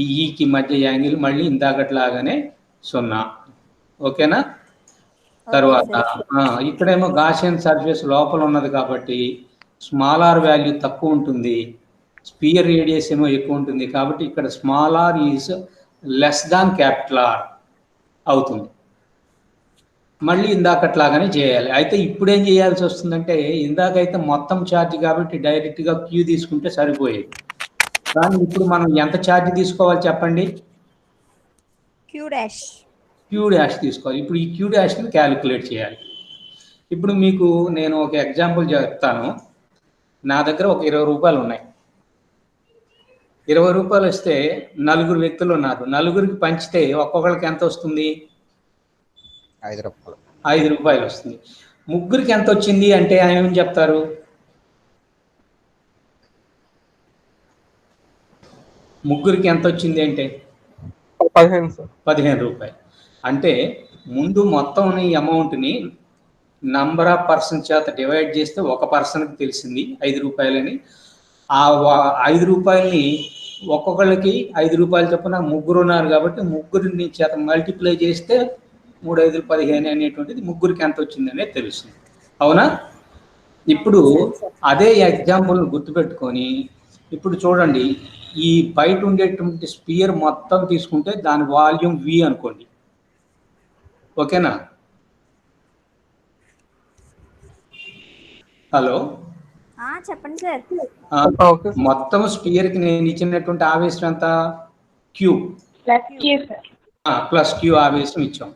ఈ ఈకి మధ్య యాంగిల్ మళ్ళీ ఇందాకట్లాగానే 0. ఓకేనా? తర్వాత ఇక్కడేమో గాసియన్ సర్ఫేస్ లోపల ఉన్నది కాబట్టి స్మాల్ r వాల్యూ తక్కువ ఉంటుంది, స్పియర్ రేడియస్ ఏమో ఎక్కువ ఉంటుంది. కాబట్టి ఇక్కడ small r is less than capital R అవుతుంది. మళ్ళీ ఇందాకట్లాగానే చేయాలి. అయితే ఇప్పుడు ఏం చేయాల్సి వస్తుందంటే, ఇందాకైతే మొత్తం ఛార్జ్ కాబట్టి డైరెక్ట్గా క్యూ తీసుకుంటే సరిపోయేది. కానీ ఇప్పుడు మనం ఎంత ఛార్జ్ తీసుకోవాలి చెప్పండి? Q' తీసుకోవాలి. ఇప్పుడు ఈ Q' క్యాలిక్యులేట్ చేయాలి. ఇప్పుడు మీకు నేను ఒక ఎగ్జాంపుల్ చెప్తాను. నా దగ్గర ఒక 20 రూపాయలు ఉన్నాయి. 20 రూపాయలు వస్తే 4 వ్యక్తులు ఉన్నారు. 4కి పంచితే ఒక్కొక్కరికి ఎంత వస్తుంది? 5 రూపాయలు వస్తుంది. ముగ్గురికి ఎంత వచ్చింది అంటే ఆయన ఏం చెప్తారు? ముగ్గురికి ఎంత వచ్చింది అంటే 15 రూపాయలు. అంటే ముందు మొత్తం ఈ అమౌంట్ని నంబర్ ఆఫ్ పర్సన్ చేత డివైడ్ చేస్తే ఒక పర్సన్కి తెలిసింది 5 రూపాయలని. ఆ 5 రూపాయలని ఒక్కొక్కళ్ళకి 5 రూపాయలు చొప్పున ముగ్గురు ఉన్నారు కాబట్టి ముగ్గురిని చేత మల్టిప్లై చేస్తే 3 5 15 అనేటువంటిది ముగ్గురికి ఎంత వచ్చింది అనేది తెలుస్తుంది. అవునా? ఇప్పుడు అదే ఎగ్జాంపుల్ని గుర్తుపెట్టుకొని ఇప్పుడు చూడండి, ఈ బయట ఉండేటువంటి స్పియర్ మొత్తం తీసుకుంటే దాని వాల్యూమ్ V అనుకోండి. ఓకేనా? హలో, చెప్పండి సార్. మొత్తం స్పియర్కి నేను ఇచ్చినటువంటి ఆవేశం ఎంత? Q ప్లస్ క్యూ ఆవేశం ఇచ్చాం.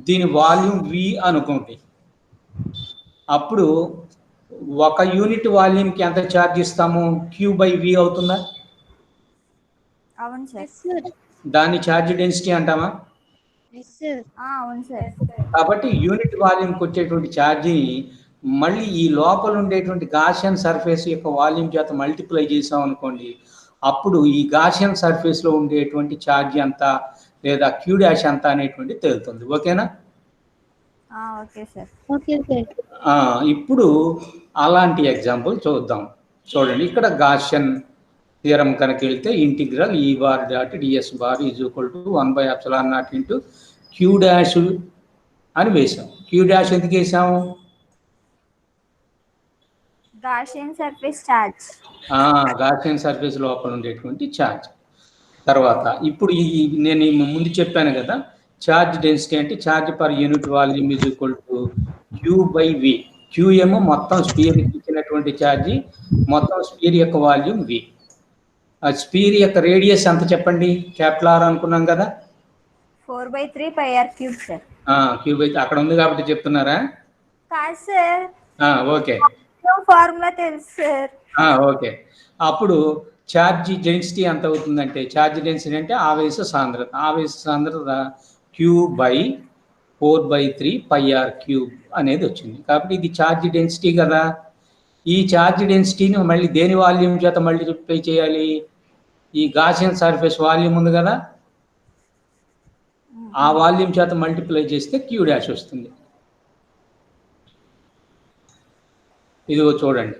దీని వాల్యూమ్ V అనుకోండి. అప్పుడు ఒక యూనిట్ వాల్యూమ్కి ఎంత ఛార్జ్ ఇస్తాము? Q/V అవుతుందా? అవును సార్. దాన్ని ఛార్జ్ డెన్సిటీ అంటామా? అవును సార్. కాబట్టి యూనిట్ వాల్యూమ్కి వచ్చేటువంటి ఛార్జీ మళ్ళీ ఈ లోపల ఉండేటువంటి గాసియన్ సర్ఫేస్ యొక్క వాల్యూమ్ చేత మల్టిప్లై చేసాం అనుకోండి, అప్పుడు ఈ గాసియన్ సర్ఫేస్లో ఉండేటువంటి ఛార్జ్ ఎంత లేదా Q' ఎంత అనేటువంటి తేలుతుంది. ఓకేనా? Okay sir. ఇప్పుడు అలాంటి ఎగ్జాంపుల్ చూద్దాం. చూడండి, ఇక్కడ గాసియన్ థియరం కనుక వెళ్తే ఇంటిగ్రల్ E⁻.ds⁻ = 1/ε0 Q' అని వేసాం. Q' ఎందుకు వేసాము? Gaussian surface charge. Gaussian surface లోపల ఉండేటువంటి ఛార్జ్. తర్వాత ఇప్పుడు నేను ముందు చెప్పాను కదా, ఛార్జ్ డెన్సిటీ అంటే charge per unit volume = Q/V. Q ఏమో మొత్తం స్పియర్ ఇచ్చినటువంటి ఛార్జీ, మొత్తం స్పియర్ యొక్క వాల్యూమ్ V. ఆ స్పియర్ యొక్క రేడియస్ ఎంత చెప్పండి? క్యాపిటల్ R అనుకున్నాం కదా, 4/3πr³ సార్. క్యూబ్ అయితే అక్కడ ఉంది కాబట్టి చెప్తున్నారా? కాదు సార్, ఓకే ఫార్ములా తెలుసు సార్. ఓకే. అప్పుడు ఛార్జ్ డెన్సిటీ ఎంత అవుతుందంటే, ఛార్జ్ డెన్సిటీ అంటే ఆవేశ సాంద్రత. ఆవేశ సాంద్రత Q/4/3πr³ అనేది వచ్చింది. కాబట్టి ఇది ఛార్జ్ డెన్సిటీ కదా. ఈ ఛార్జ్ డెన్సిటీని మళ్ళీ దేని వాల్యూమ్ చేత మల్టిప్లై చేయాలి? ఈ గాసియన్ సర్ఫేస్ వాల్యూమ్ ఉంది కదా, ఆ వాల్యూమ్ చేత మల్టిప్లై చేస్తే Q' వస్తుంది. ఇదిగో చూడండి,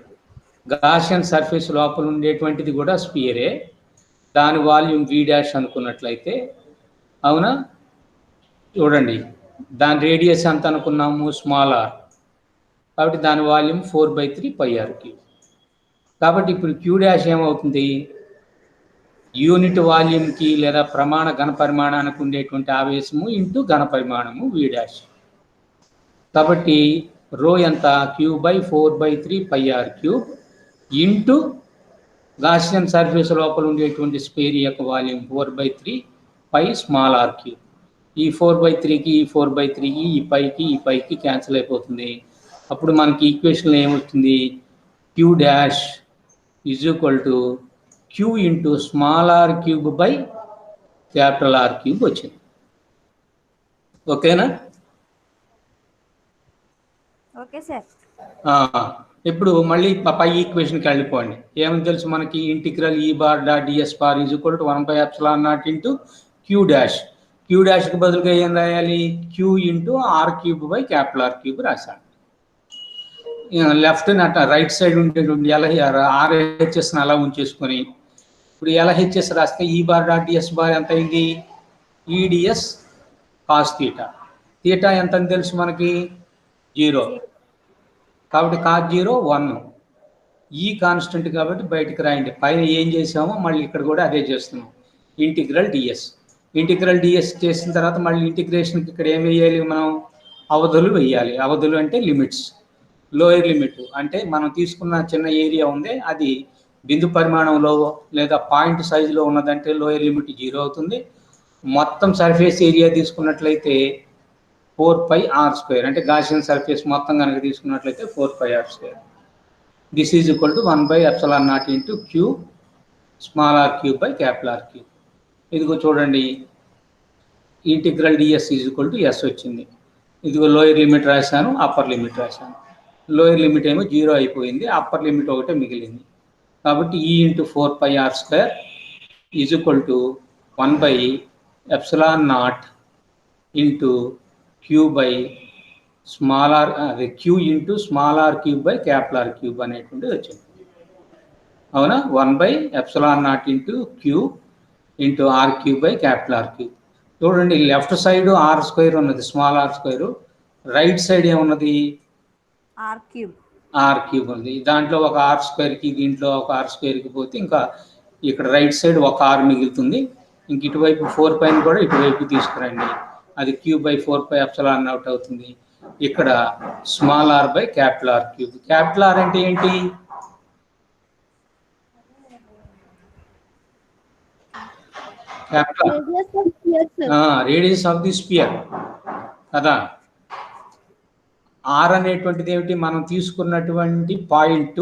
గాసియన్ సర్ఫేస్ లోపల ఉండేటువంటిది కూడా స్పియరే, దాని వాల్యూమ్ V' అనుకున్నట్లయితే, అవునా? చూడండి, దాని రేడియస్ ఎంత అనుకున్నాము? Small r. కాబట్టి దాని వాల్యూమ్ 4/3πr³. కాబట్టి ఇప్పుడు Q' ఏమవుతుంది? యూనిట్ వాల్యూమ్కి లేదా ప్రమాణ ఘన పరిమాణానికి ఉండేటువంటి ఆవేశము ఇంటూ ఘన పరిమాణము V'. కాబట్టి రో ఎంత? Q/4/3πr³ ఇంటూ గాసియన్ సర్ఫేస్ లోపల ఉండేటువంటి స్పేర్ యొక్క వాల్యూమ్ 4/3πr³. ఈ 4/3కి ఈ 4/3కి ఈ పైకి క్యాన్సిల్ అయిపోతుంది. అప్పుడు మనకి ఈక్వేషన్లో ఏమవుతుంది? Q' = Q into small r³ R³ వచ్చింది. ఓకేనా? Okay sir. ఇప్పుడు మళ్ళీ పై ఈక్వేషన్కి వెళ్ళిపోండి. ఏమని తెలుసు మనకి? Integral E⁻.ds = 1/ε0 Q'. Q'కి బదులుగా ఏం రాయాలి? Q ఇంటూ R³ రాశాను. లెఫ్ట్ రైట్ సైడ్ ఉండేటువంటి RHS అలా ఉంచేసుకొని, ఇప్పుడు LHS రాస్తే E⁻.ds ఎంత అయింది? EDS cos θ. θ ఎంత అని తెలుసు మనకి? 0. కాబట్టి cos 0 1. ఈ కాన్స్టెంట్ కాబట్టి బయటకు రాయండి. పైన ఏం చేసామో మళ్ళీ ఇక్కడ కూడా అదే చేస్తున్నాం. ఇంటిగ్రల్ ds చేసిన తర్వాత మళ్ళీ ఇంటిగ్రేషన్కి ఇక్కడ ఏం వేయాలి? మనం అవధులు వేయాలి. అవధులు అంటే లిమిట్స్. లోయర్ లిమిట్ అంటే మనం తీసుకున్న చిన్న ఏరియా ఉంది, అది బిందు పరిమాణంలో లేదా పాయింట్ సైజులో ఉన్నదంటే లోయర్ లిమిట్ 0 అవుతుంది. మొత్తం సర్ఫేస్ ఏరియా తీసుకున్నట్లయితే 4πr², అంటే గాసియన్ సర్ఫేస్ మొత్తం కనుక తీసుకున్నట్లయితే 4πr². This is equal to 1/ε0 Q small r³/R³. ఇదిగో చూడండి, ఇంటిగ్రల్ ds = S వచ్చింది. ఇదిగో లోయర్ లిమిట్ రాశాను, అప్పర్ లిమిట్ రాశాను. లోయర్ లిమిట్ ఏమో 0 అయిపోయింది, అప్పర్ లిమిట్ ఒకటే మిగిలింది. కాబట్టి E into 4πr² = 1/ε0 into Q into small r³/R³ అనేటువంటిది వచ్చింది. అవునా? 1/ε0 ఇంటూ Q ఇంటూ R³/R³. చూడండి, లెఫ్ట్ సైడ్ R² ఉన్నది, స్మాల్ r². రైట్ సైడ్ ఏమున్నది? R³ ఉంది. దాంట్లో ఒక R²కి దీంట్లో ఒక R²కి పోతే ఇంకా ఇక్కడ రైట్ సైడ్ ఒక R మిగులుతుంది. ఇంక ఇటువైపు 4 పైన కూడా ఇటువైపు తీసుకురండి, అది Q/4πε0 అవుతుంది. ఇక్కడ స్మాల్ r/R³. క్యాపిటల్ R అంటే ఏంటి? రేడియస్ ఆఫ్ ది స్పియర్ కదా. R అనేటువంటిది ఏమిటి? మనం తీసుకున్నటువంటి పాయింట్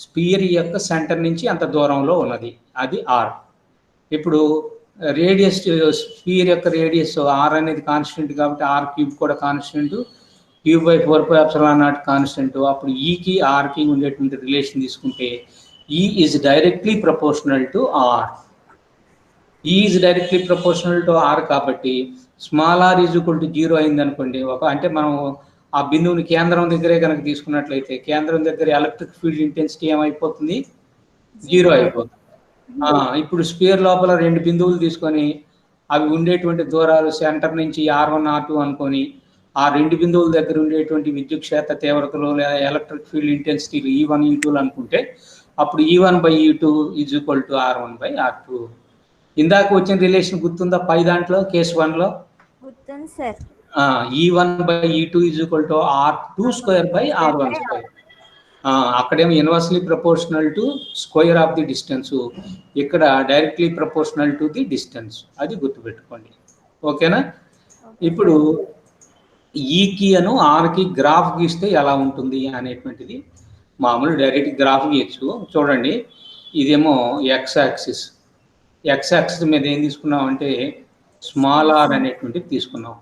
స్పియర్ యొక్క సెంటర్ నుంచి అంత దూరంలో ఉన్నది, అది R. ఇప్పుడు రేడియస్, స్పియర్ యొక్క రేడియస్ R అనేది కాన్స్టెంట్ కాబట్టి R³ కూడా కాన్స్టెంట్, Q/4πε0 కాన్స్టెంట్. అప్పుడు Eకి Rకి ఉండేటువంటి రిలేషన్ తీసుకుంటే E is directly proportional to R. E is directly proportional to R కాబట్టి స్మాల్ r = 0 అయింది అనుకోండి. అంటే మనం ఆ బిందువుని కేంద్రం దగ్గరే కనుక తీసుకున్నట్లయితే, కేంద్రం దగ్గర ఎలక్ట్రిక్ ఫీల్డ్ ఇంటెన్సిటీ ఏమైపోతుంది? 0 అయిపోతుంది. ఇప్పుడు స్పియర్ లోపల 2 బిందువులు తీసుకొని అవి ఉండేటువంటి దూరాలు సెంటర్ నుంచి R1 R2 అనుకొని, ఆ 2 బిందువుల దగ్గర ఉండేటువంటి విద్యుత్ క్షేత్ర తీవ్రతలు లేదా ఎలక్ట్రిక్ ఫీల్డ్ ఇంటెన్సిటీలు E1 E2 అనుకుంటే, అప్పుడు E1/E2 = R1/R2. ఇందాక వచ్చిన రిలేషన్ గుర్తుందా? పై దాంట్లో కేసు 1లో గుర్తుంది సార్. E1/E2 = R2² అక్కడేమో inversely proportional to square of the distance, ఇక్కడ directly proportional to the distance. అది గుర్తుపెట్టుకోండి. ఓకేనా? ఇప్పుడు ఈకి అను ఆర్కి గ్రాఫ్ గీస్తే ఎలా ఉంటుంది అనేటువంటిది మామూలు డైరెక్ట్ గ్రాఫ్ గీయచ్చు. చూడండి, ఇదేమో ఎక్స్ యాక్సిస్. ఎక్స్ యాక్సిస్ మీద ఏం తీసుకున్నాం అంటే స్మాల్ ఆర్ అనేటువంటిది తీసుకున్నాం.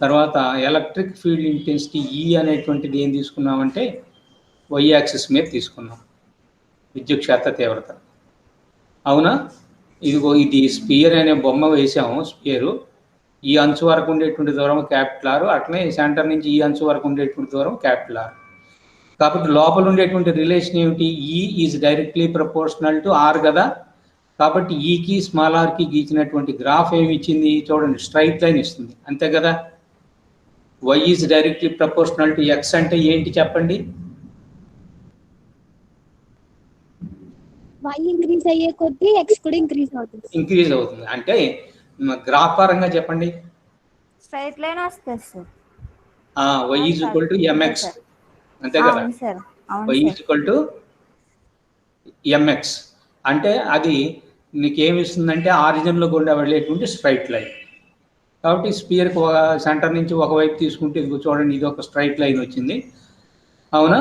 తర్వాత ఎలక్ట్రిక్ ఫీల్డ్ ఇంటెన్సిటీ ఈ అనేటువంటిది ఏం తీసుకున్నామంటే వై యాక్సిస్ మీద తీసుకున్నాం, విద్యుత్ క్షేత్ర తీవ్రత. అవునా? ఇదిగో ఇది స్పియర్ అనే బొమ్మ వేసాము. స్పియరు ఈ అంచు వరకు ఉండేటువంటి దూరం క్యాపిటల్ ఆర్, అట్లనే సెంటర్ నుంచి ఈ అంచు వరకు ఉండేటువంటి దూరం క్యాపిటల్ ఆర్. కాబట్టి లోపల ఉండేటువంటి రిలేషన్ ఏమిటి? E is directly proportional to r కదా. కాబట్టి ఈకి స్మాల్ ఆర్కి గీచినటువంటి గ్రాఫ్ ఏమి ఇచ్చింది చూడండి, స్ట్రైట్ లైన్ ఇస్తుంది, అంతే కదా. Y is directly proportional to x అంటే ఏంటి చెప్పండి? వై ఇంక్రీజ్ అయ్యే కొద్దీ ఎక్స్ కూడా ఇంక్రీజ్ అవుతుంది. ఇంక్రీజ్ అవుతుంది అంటే గ్రాఫ్ పరంగా చెప్పండి. స్ట్రైట్ లైన్ వస్తుంది sir. Y is equal to mx, అంతే కదా. అవును సార్, వై అవును ఈజ్ ఈక్వల్ టు ఎంఎక్స్ అంటే అది నీకు ఏమి ఇస్తుందంటే ఆరిజిన్లో గుండా వెళ్ళేటువంటి స్ట్రైట్ లైన్. కాబట్టి స్పియర్కి సెంటర్ నుంచి ఒకవైపు తీసుకుంటే ఇది చూడండి, ఇది ఒక స్ట్రైట్ లైన్ వచ్చింది, అవునా.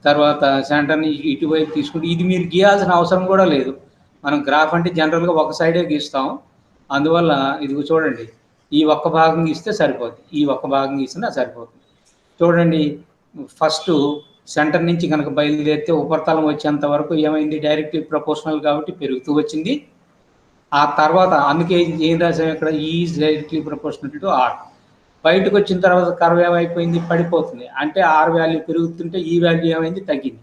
తర్వాత సెంటర్ నుంచి ఇటువైపు తీసుకుంటే ఇది మీరు గీయాల్సిన అవసరం కూడా లేదు. మనం గ్రాఫ్ అంటే జనరల్గా ఒక సైడే గీస్తాం. అందువల్ల ఇది చూడండి, ఈ ఒక్క భాగం గీస్తే సరిపోతుంది, ఈ ఒక్క భాగం గీసినా సరిపోతుంది. చూడండి, ఫస్ట్ సెంటర్ నుంచి కనుక బయలుదేరితే ఉపరితలం వచ్చేంత వరకు ఏమైంది? డైరెక్ట్లీ ప్రపోర్షనల్ కాబట్టి పెరుగుతూ వచ్చింది. ఆ తర్వాత అందుకే ఏం రాసాం ఇక్కడ? Is directly proportional to r. బయటకు వచ్చిన తర్వాత కర్వ్ ఏమైపోయింది? పడిపోతుంది. అంటే ఆర్ వాల్యూ పెరుగుతుంటే ఈ వాల్యూ ఏమైంది? తగ్గింది.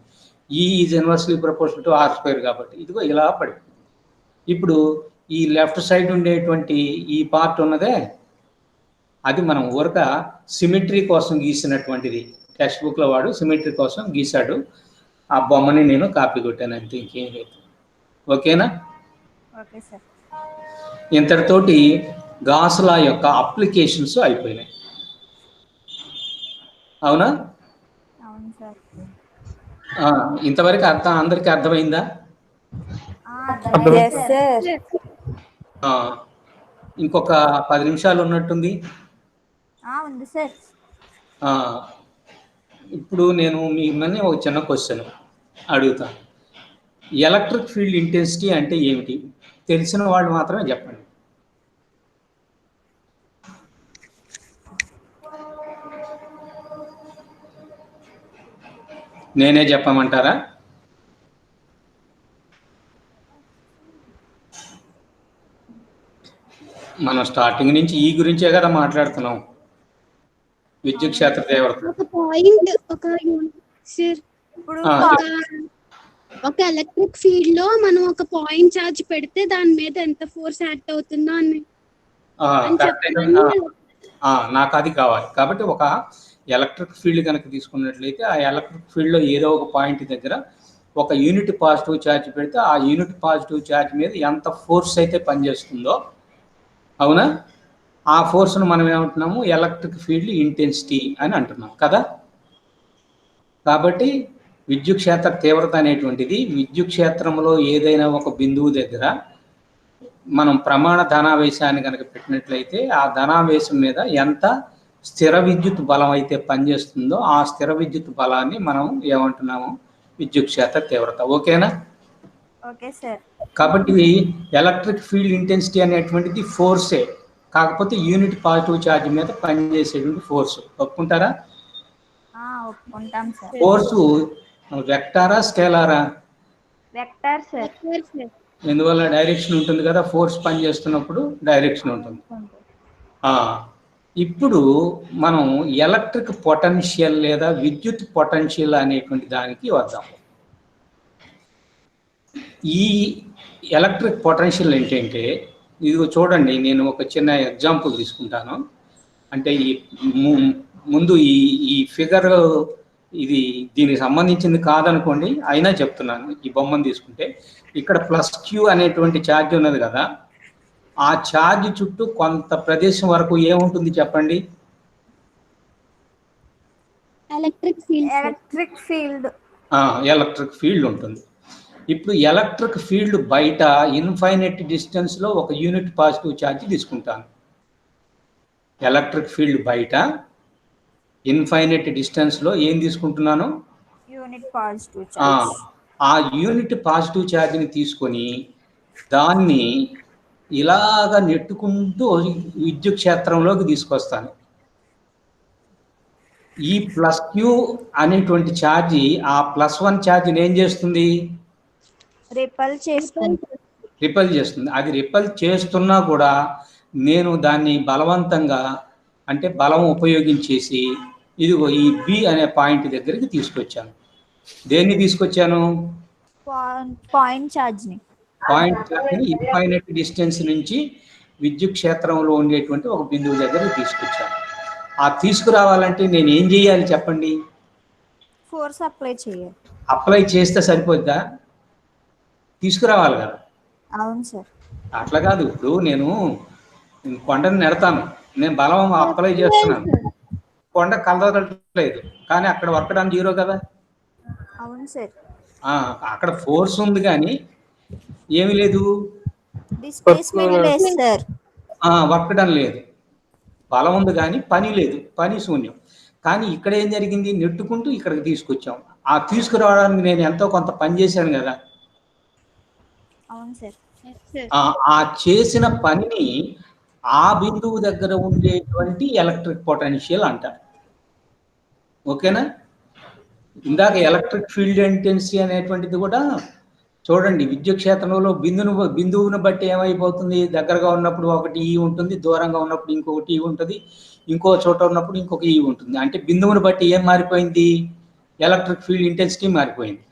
E is inversely proportional to r square కాబట్టి ఇదిగో ఇలా పడిపోయింది. ఇప్పుడు ఈ లెఫ్ట్ సైడ్ ఉండేటువంటి ఈ పార్ట్ ఉన్నదే, అది మనం ఊరక సిమెట్రీ కోసం గీసినటువంటిది. టెక్స్ట్ బుక్లో వాడు సిమెట్రీ కోసం గీశాడు. ఆ బొమ్మని నేను కాపీ కొట్టాను, అంతే, ఇంకేం లేదు. ఓకేనా? Okay sir. ఇంతటితోటి గాస్ లా యొక్క అప్లికేషన్స్ అయిపోయినాయి. అవునా? అవును సార్. ఇంతవరకు అందరికీ అర్థమైందా? Yes, sir. ఇంకొక 10 నిమిషాలు ఉన్నట్టుంది. ఉంది సార్. ఇప్పుడు నేను మిమ్మల్ని ఒక చిన్న క్వశ్చన్ అడుగుతాను. ఎలక్ట్రిక్ ఫీల్డ్ ఇంటెన్సిటీ అంటే ఏమిటి? తెలిసిన వాళ్ళు మాత్రమే చెప్పండి. నేనే చెప్పమంటారా? మనం స్టార్టింగ్ నుంచి ఈ గురించే కదా మాట్లాడుతున్నాం, విద్యుత్ క్షేత్ర తీవ్రత. ఒక పాయింట్ ఇప్పుడు ఒక ఎలక్ట్రిక్ ఫీల్డ్ లో మనం ఒక పాయింట్ చార్జ్ పెడితే దాని మీద ఎంత ఫోర్స్ యాక్ట్ అవుతుందో అని నాకు అది కావాలి. కాబట్టి ఒక ఎలక్ట్రిక్ ఫీల్డ్ కనుక తీసుకున్నట్లయితే ఆ ఎలక్ట్రిక్ ఫీల్డ్లో ఏదో ఒక పాయింట్ దగ్గర ఒక యూనిట్ పాజిటివ్ ఛార్జ్ పెడితే ఆ యూనిట్ పాజిటివ్ ఛార్జ్ మీద ఎంత ఫోర్స్ అయితే పనిచేస్తుందో, అవునా, ఆ ఫోర్స్ను మనం ఏమంటున్నాము? ఎలక్ట్రిక్ ఫీల్డ్ ఇంటెన్సిటీ అని అంటున్నాం కదా. కాబట్టి విద్యుత్ క్షేత్ర తీవ్రత అనేటువంటిది విద్యుత్ క్షేత్రంలో ఏదైనా ఒక బిందువు దగ్గర మనం ప్రమాణ ధనావేశాన్ని కనుక పెట్టినట్లయితే ఆ ధనావేశం మీద ఎంత స్థిర విద్యుత్ బలం అయితే పనిచేస్తుందో ఆ స్థిర విద్యుత్ బలాన్ని మనం ఏమంటున్నాము? విద్యుత్ క్షేత్ర తీవ్రత. ఓకేనా? Okay sir. కాబట్టి ఎలక్ట్రిక్ ఫీల్డ్ ఇంటెన్సిటీ అనేటువంటిది ఫోర్సే, కాకపోతే యూనిట్ పాజిటివ్ ఛార్జ్ మీద పనిచేసేటువంటి ఫోర్స్. ఒప్పుకుంటారా? ఒప్పుకుంటాం సార్. ఫోర్సు వెక్టారా స్కేలారా? Vector sir. ఎందువల్ల? డైరెక్షన్ ఉంటుంది కదా, ఫోర్స్ పనిచేస్తున్నప్పుడు డైరెక్షన్ ఉంటుంది. ఇప్పుడు మనం ఎలక్ట్రిక్ పొటెన్షియల్ లేదా విద్యుత్ పొటెన్షియల్ అనేటువంటి దానికి వద్దాం. ఈ ఎలక్ట్రిక్ పొటెన్షియల్ ఏంటంటే, ఇదిగో చూడండి, నేను ఒక చిన్న ఎగ్జాంపుల్ తీసుకుంటాను. అంటే ఈ ముందు ఈ ఫిగర్ ఇది దీనికి సంబంధించింది కాదనుకోండి, అయినా చెప్తున్నాను. ఈ బొమ్మను తీసుకుంటే ఇక్కడ +Q అనేటువంటి ఛార్జ్ ఉన్నది కదా, ఆ ఛార్జ్ చుట్టూ కొంత ప్రదేశం వరకు ఏముంటుంది చెప్పండి? Electric field. ఎలక్ట్రిక్ ఫీల్డ్ ఉంటుంది. ఇప్పుడు ఎలక్ట్రిక్ ఫీల్డ్ బయట ఇన్ఫైనైట్ డిస్టెన్స్లో ఒక యూనిట్ పాజిటివ్ ఛార్జ్ తీసుకుంటాను. ఎలక్ట్రిక్ ఫీల్డ్ బయట ఇన్ఫైనైట్ డిస్టెన్స్లో ఏం తీసుకుంటున్నాను? Unit positive charge. ఆ యూనిట్ పాజిటివ్ ఛార్జ్ని తీసుకొని దాన్ని ఇలాగ నెట్టుకుంటూ విద్యుత్ క్షేత్రంలోకి తీసుకొస్తాను. ఈ ప్లస్ క్యూ అనేటువంటి ఛార్జీ ఆ +1 ఛార్జ్ని ఏం చేస్తుంది? రిపల్ చేస్తుంది. రిపల్ చేస్తుంది. అది రిపల్ చేస్తున్నా కూడా నేను దాన్ని బలవంతంగా అంటే బలం ఉపయోగించేసి ఇదిగో ఈ బి అనే పాయింట్ దగ్గరికి తీసుకొచ్చాను. దేన్ని తీసుకొచ్చాను? పాయింట్ ఛార్జ్ని. పాయింట్ ఛార్జ్ని ఇన్ఫైనైట్ డిస్టెన్స్ నుంచి విద్యుత్ క్షేత్రంలో ఉండేటువంటి ఒక బిందువు దగ్గరికి తీసుకొచ్చాను. ఆ తీసుకురావాలంటే నేను ఏం చేయాలి చెప్పండి? ఫోర్స్ అప్లై చేయాలి. అప్లై చేస్తే సరిపోద్దా? తీసుకురావాలి కదా. అవును సార్. అట్లా కాదు. ఇప్పుడు నేను కొండను నెడతాను, నేను బలం అప్లై చేస్తున్నాను, కొండ కలగట్లేదు, కానీ అక్కడ వర్క్ డన్ 0 కదా. అవును సార్. అక్కడ ఫోర్స్ ఉంది కానీ ఏమి లేదు, డిస్ప్లేస్మెంట్ లేదు సార్. వర్క్ డన్ లేదు. బలం ఉంది కానీ పని లేదు, పని శూన్యం. కానీ ఇక్కడ ఏం జరిగింది? నెట్టుకుంటూ ఇక్కడికి తీసుకొచ్చాం. ఆ తీసుకురావడానికి నేను ఎంతో కొంత పని చేశాను కదా. అవును సార్. ఆ చేసిన పనిని ఆ బిందువు దగ్గర ఉండేటువంటి ఎలక్ట్రిక్ పొటెన్షియల్ అంటారు. ఓకేనా? ఇందాక ఎలక్ట్రిక్ ఫీల్డ్ ఇంటెన్సిటీ అనేటువంటిది కూడా చూడండి, విద్యుత్ క్షేత్రంలో బిందువును బట్టి ఏమైపోతుంది? దగ్గరగా ఉన్నప్పుడు ఒకటి ఈ ఉంటుంది, దూరంగా ఉన్నప్పుడు ఇంకొకటి ఈ ఉంటుంది, ఇంకో చోట ఉన్నప్పుడు ఇంకొక ఈ ఉంటుంది. అంటే బిందువును బట్టి ఏం మారిపోయింది? ఎలక్ట్రిక్ ఫీల్డ్ ఇంటెన్సిటీ మారిపోయింది.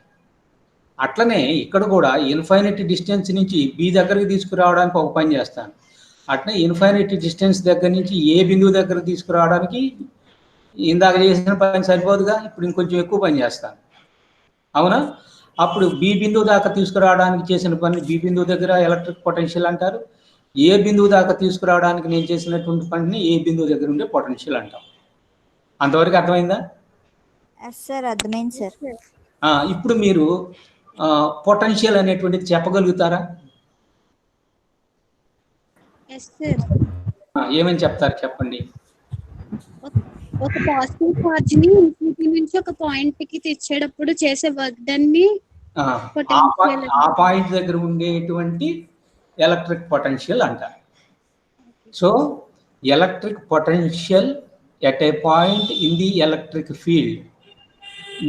అట్లనే ఇక్కడ కూడా ఇన్ఫైనైట్ డిస్టెన్స్ నుంచి బి దగ్గరికి తీసుకురావడానికి ఒక పని చేస్తాను. అట్లనే ఇన్ఫైనైట్ డిస్టెన్స్ దగ్గర నుంచి ఏ బిందువు దగ్గర తీసుకురావడానికి ఇందాక చేసిన పని సరిపోదుగా, ఇప్పుడు ఇంకొంచెం ఎక్కువ పని చేస్తాను. అవునా? అప్పుడు బి బిందువు దాకా తీసుకురావడానికి చేసిన పని బి బిందువు దగ్గర ఎలక్ట్రిక్ పొటెన్షియల్ అంటారు. ఏ బిందువు దాకా తీసుకురావడానికి నేను చేసినటువంటి పనిని ఏ బిందువు దగ్గర ఉండే పొటెన్షియల్ అంటాం. అంతవరకు అర్థమైందా? ఎస్ సార్, అర్థమైంది సార్. ఇప్పుడు మీరు పొటెన్షియల్ అనేటువంటిది చెప్పగలుగుతారా? ఏమని చెప్తారు చెప్పండి? ఒక పాజిటివ్ ఛార్జ్ ని ఇన్ఫినిటీ నుంచి ఒక పాయింట్ కి తెచ్చేటప్పుడు చేసే వర్క్ దాన్ని ఆ పాయింట్ దగ్గర ఉండేటువంటి ఎలక్ట్రిక్ పొటెన్షియల్ అంటారు. So electric potential at a point in the electric field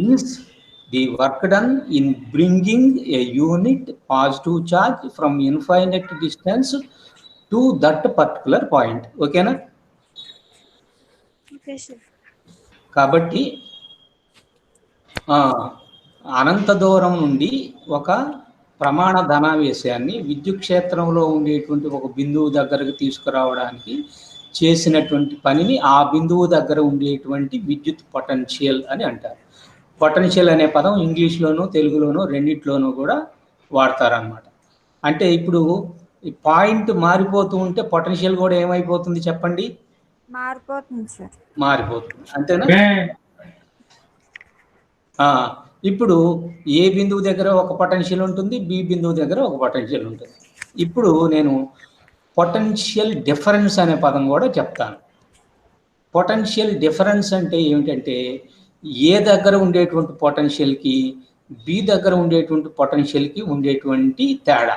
is the work done in bringing a unit positive charge from infinite distance to that particular point. Okay na? Okay sir. కాబట్టి అనంత దూరం నుండి ఒక ప్రమాణ ధనావేశాన్ని విద్యుత్ క్షేత్రంలో ఉండేటువంటి ఒక బిందువు దగ్గరకు తీసుకురావడానికి చేసినటువంటి పనిని ఆ బిందువు దగ్గర ఉండేటువంటి విద్యుత్ పొటెన్షియల్ అని అంటారు. పొటెన్షియల్ అనే పదం ఇంగ్లీష్లోనూ తెలుగులోనూ రెండిట్లోనూ కూడా వాడతారనమాట. అంటే ఇప్పుడు ఈ పాయింట్ మారిపోతూ ఉంటే పొటెన్షియల్ కూడా ఏమైపోతుంది చెప్పండి? మారిపోతుంది సార్. మారిపోతుంది, అంతేనా? ఇప్పుడు ఏ బిందువు దగ్గర ఒక పొటెన్షియల్ ఉంటుంది, బి బిందువు దగ్గర ఒక పొటెన్షియల్ ఉంటుంది. ఇప్పుడు నేను పొటెన్షియల్ డిఫరెన్స్ అనే పదం కూడా చెప్తాను. పొటెన్షియల్ డిఫరెన్స్ అంటే ఏమిటంటే ఏ దగ్గర ఉండేటువంటి పొటెన్షియల్కి బి దగ్గర ఉండేటువంటి పొటెన్షియల్కి ఉండేటువంటి తేడా.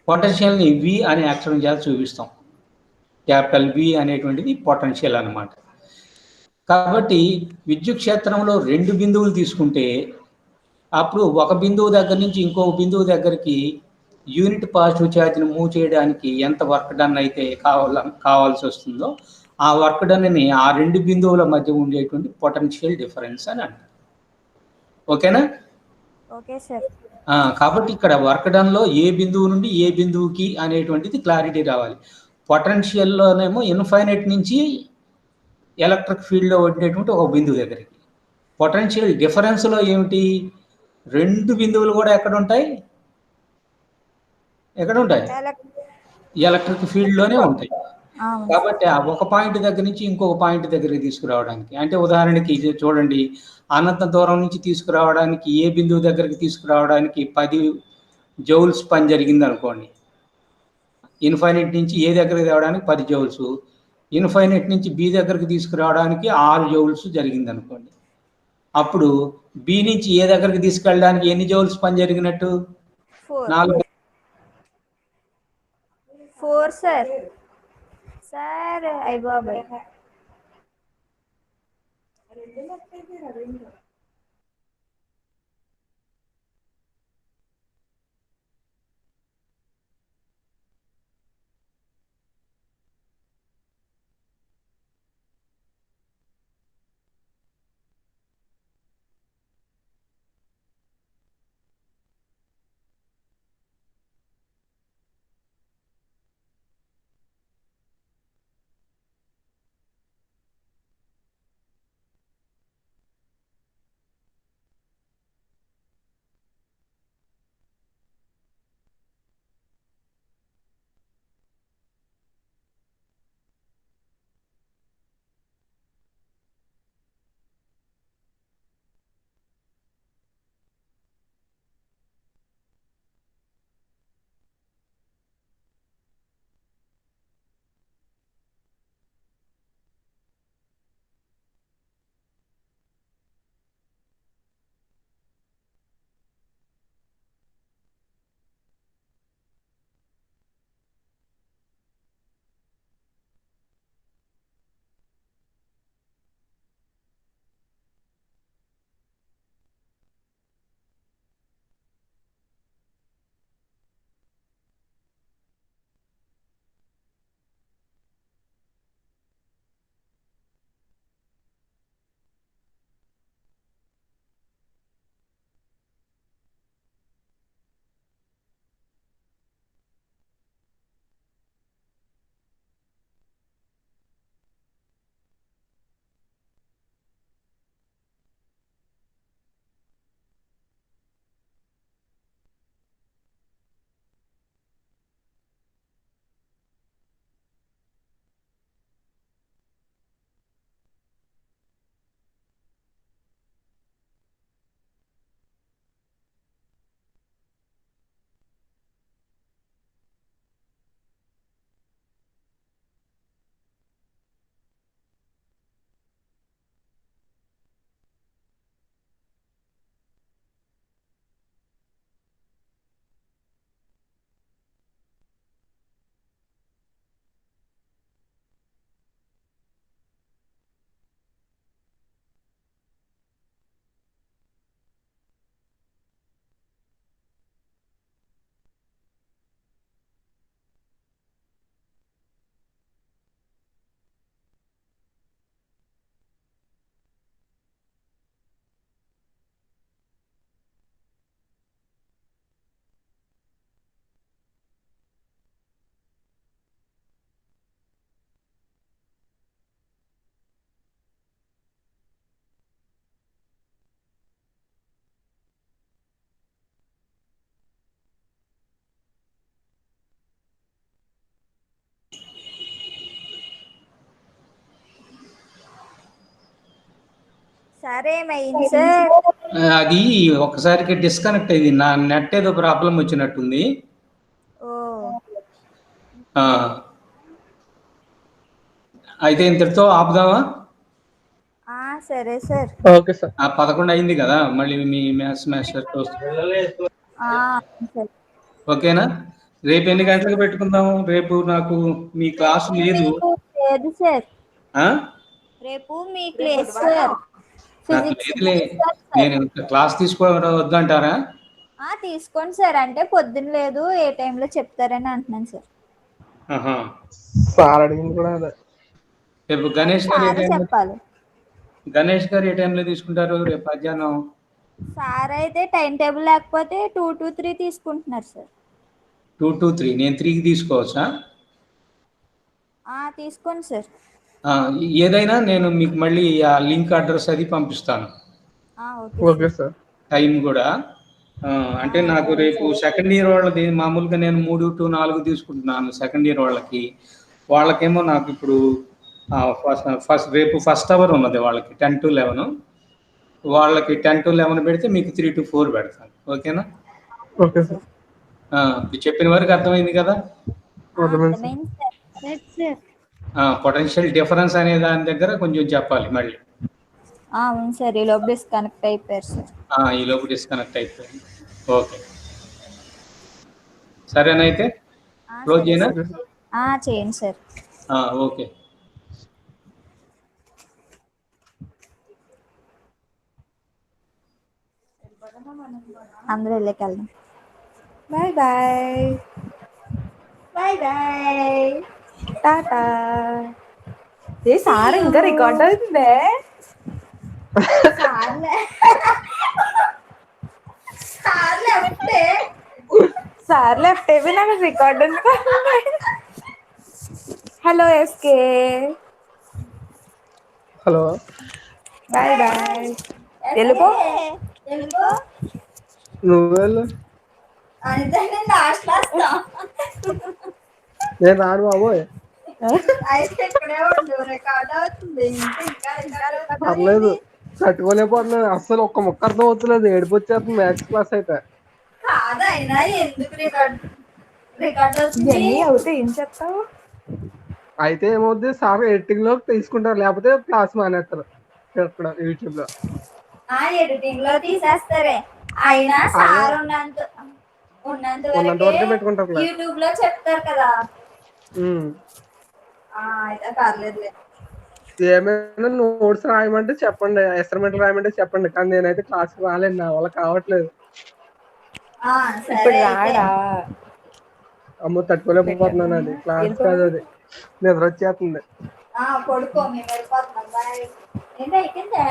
పొటెన్షియల్ని వి అనే అక్షరం చేత చూపిస్తాం. క్యాపిటల్ వి అనేటువంటిది పొటెన్షియల్ అన్నమాట. కాబట్టి విద్యుత్ క్షేత్రంలో 2 బిందువులు తీసుకుంటే అప్పుడు ఒక బిందువు దగ్గర నుంచి ఇంకొక బిందువు దగ్గరికి యూనిట్ పాజిటివ్ ఛార్జ్ని మూవ్ చేయడానికి ఎంత వర్క్ డన్ అయితే కావాల్సి వస్తుందో ఆ వర్క్ డన్ని ఆ 2 బిందువుల మధ్య ఉండేటువంటి పొటెన్షియల్ డిఫరెన్స్ అని అంటారు. ఓకేనా? Okay sir. కాబట్టి ఇక్కడ వర్క్ డన్లో ఏ బిందువు నుండి ఏ బిందువుకి అనేటువంటిది క్లారిటీ రావాలి. పొటెన్షియల్లోనేమో ఇన్ఫైనైట్ నుంచి ఎలక్ట్రిక్ ఫీల్డ్లో ఉండేటువంటి ఒక బిందువు దగ్గరికి. పొటెన్షియల్ డిఫరెన్స్లో ఏమిటి? 2 బిందువులు కూడా ఎక్కడ ఉంటాయి? ఎలక్ట్రిక్ ఫీల్డ్లోనే ఉంటాయి. కాబట్టి ఆ ఒక పాయింట్ దగ్గర నుంచి ఇంకొక పాయింట్ దగ్గరికి తీసుకురావడానికి, అంటే ఉదాహరణకి ఇది చూడండి, అనంత దూరం నుంచి తీసుకురావడానికి ఏ బిందువు దగ్గరికి తీసుకురావడానికి 10 జౌల్స్ పని జరిగింది అనుకోండి. ఇన్ఫైనైట్ నుంచి ఏ దగ్గరికి తేవడానికి 10 జౌల్స్, ఇన్ఫైనైట్ నుంచి బి దగ్గరికి తీసుకురావడానికి 6 జౌల్స్ జరిగింది అనుకోండి. అప్పుడు బి నుంచి ఏ దగ్గరికి తీసుకెళ్ళడానికి ఎన్ని జౌల్స్ పని జరిగినట్టు? 4. 4 సార్. సార్ అయ్య బాబాయ్. సరే ఏమైంది సార్? అది ఒకసారికి డిస్కనెక్ట్ అయింది. నా నెట్ ఏదో ప్రాబ్లం వచ్చినట్టుంది. ఓ ఆ, అయితే ఇంతటితో ఆపుదామా? సరే సార్. Okay sir. 11 అయింది కదా, మళ్ళీ మీ మ్యాథ్స్ మాస్టర్ సరే. ఓకేనా? రేపు ఎన్ని గంటలకు పెట్టుకుందాము? రేపు నాకు మీ క్లాస్ లేదు. లేదు సార్. ఆ? రేపు మీకు లేదు సార్. నాకు లేదులే. నేను క్లాస్ తీసుకోవడం వద్దంటారా? తీసుకోండి సార్. అంటే పొద్దున్న లేదు, ఏ టైంలో చెప్తారని అంటున్నాను సార్. సార్ అడిగింది కూడా అదే. రేపు గణేష్ గారు ఏ టైంలో చెప్పాలి. గణేష్ గారు ఏ టైంలో తీసుకుంటారు రేపు మధ్యాహ్నం? సార్ అయితే టైం టేబుల్ లేకపోతే 2 to 3 తీసుకుంటున్నారు సార్. 2 to 3. నేను 3కి తీసుకోవచ్చా? తీసుకోండి సార్. ఏదైనా నేను మీకు మళ్ళీ ఆ లింక్ అడ్రస్ అది పంపిస్తాను. Okay sir. టైం కూడా అంటే నాకు రేపు సెకండ్ ఇయర్ వాళ్ళది మామూలుగా నేను 3 to 4 తీసుకుంటున్నాను. సెకండ్ ఇయర్ వాళ్ళకేమో నాకు ఇప్పుడు రేపు ఫస్ట్ అవర్ ఉన్నది వాళ్ళకి 10 to 11. వాళ్ళకి 10 to 11 పెడితే మీకు 3 to 4 పెడతాను. ఓకేనా? Okay sir. చెప్పిన వరకు అర్థమైంది కదా? అర్థమైంది సార్. పొటెన్షియల్ డిఫరెన్స్ అనే దాని దగ్గర కొంచెం చెప్పాలి మళ్ళీ. అవును సార్, ఈ లోపు డిస్కనెక్ట్ అయిపోయారు సార్. ఈ లోపు డిస్కనెక్ట్ అయిపోయింది. ఓకే, సరేనైతే క్లోజ్ చేయనా? చేయండి సార్. ఓకే. అందరూ వెళ్ళకి వెళ్దాం. Bye bye. బాయ్ బాయ్, టాటా. ఏ సార్ ఇంకా రికార్డ్ అవుతుందే. సార్ లెఫ్ట్ అయిపోయి నాకు రికార్డ్ ఎందుకు? Hello SK. Hello, bye bye. వెళ్ళిపో. నువ్వు వెళ్ళు. నేను రాను బాబోయ్. పర్లేదు, తట్టుకోలేకపోతున్నాను అస్సలు. ఒక్క ముక్క అర్థం అవుతలేదు, ఏడుపు వచ్చేస్తుంది మ్యాథ్స్ క్లాస్ అయితే. జర్నీ అవుతే ఏం చెప్తావు? అయితే ఏమవుద్ది, సార్ ఎడిటింగ్ లో తీసుకుంటారు, లేకపోతే క్లాస్ మానేస్తారు ఇక్కడ యూట్యూబ్ లో. ఎడిటింగ్ లో తీసేస్తారే, అయినా సార్ ఉన్నంత వరకే పెట్టుకుంటారు. యూట్యూబ్ లో చెప్తారు కదా. ఉమ్. అయితే పర్లేదులే. ఏమైనా నోట్స్ రాయమంటే చెప్పండి, అసైన్మెంట్ రాయమంటే చెప్పండి, కానీ నేనైతే క్లాస్ రాలేదు, నా వల్ల కావట్లేదు. ఇప్పుడు రాడా? అమ్మో, తట్టుకోలేకపోతున్నాను. అది క్లాస్ కాదు, అది నిద్ర వచ్చేస్తుంది. పడుకో, మేము వెళ్ళిపోతున్నాం. బాయ్. ఏంటి అయిపోయిందా?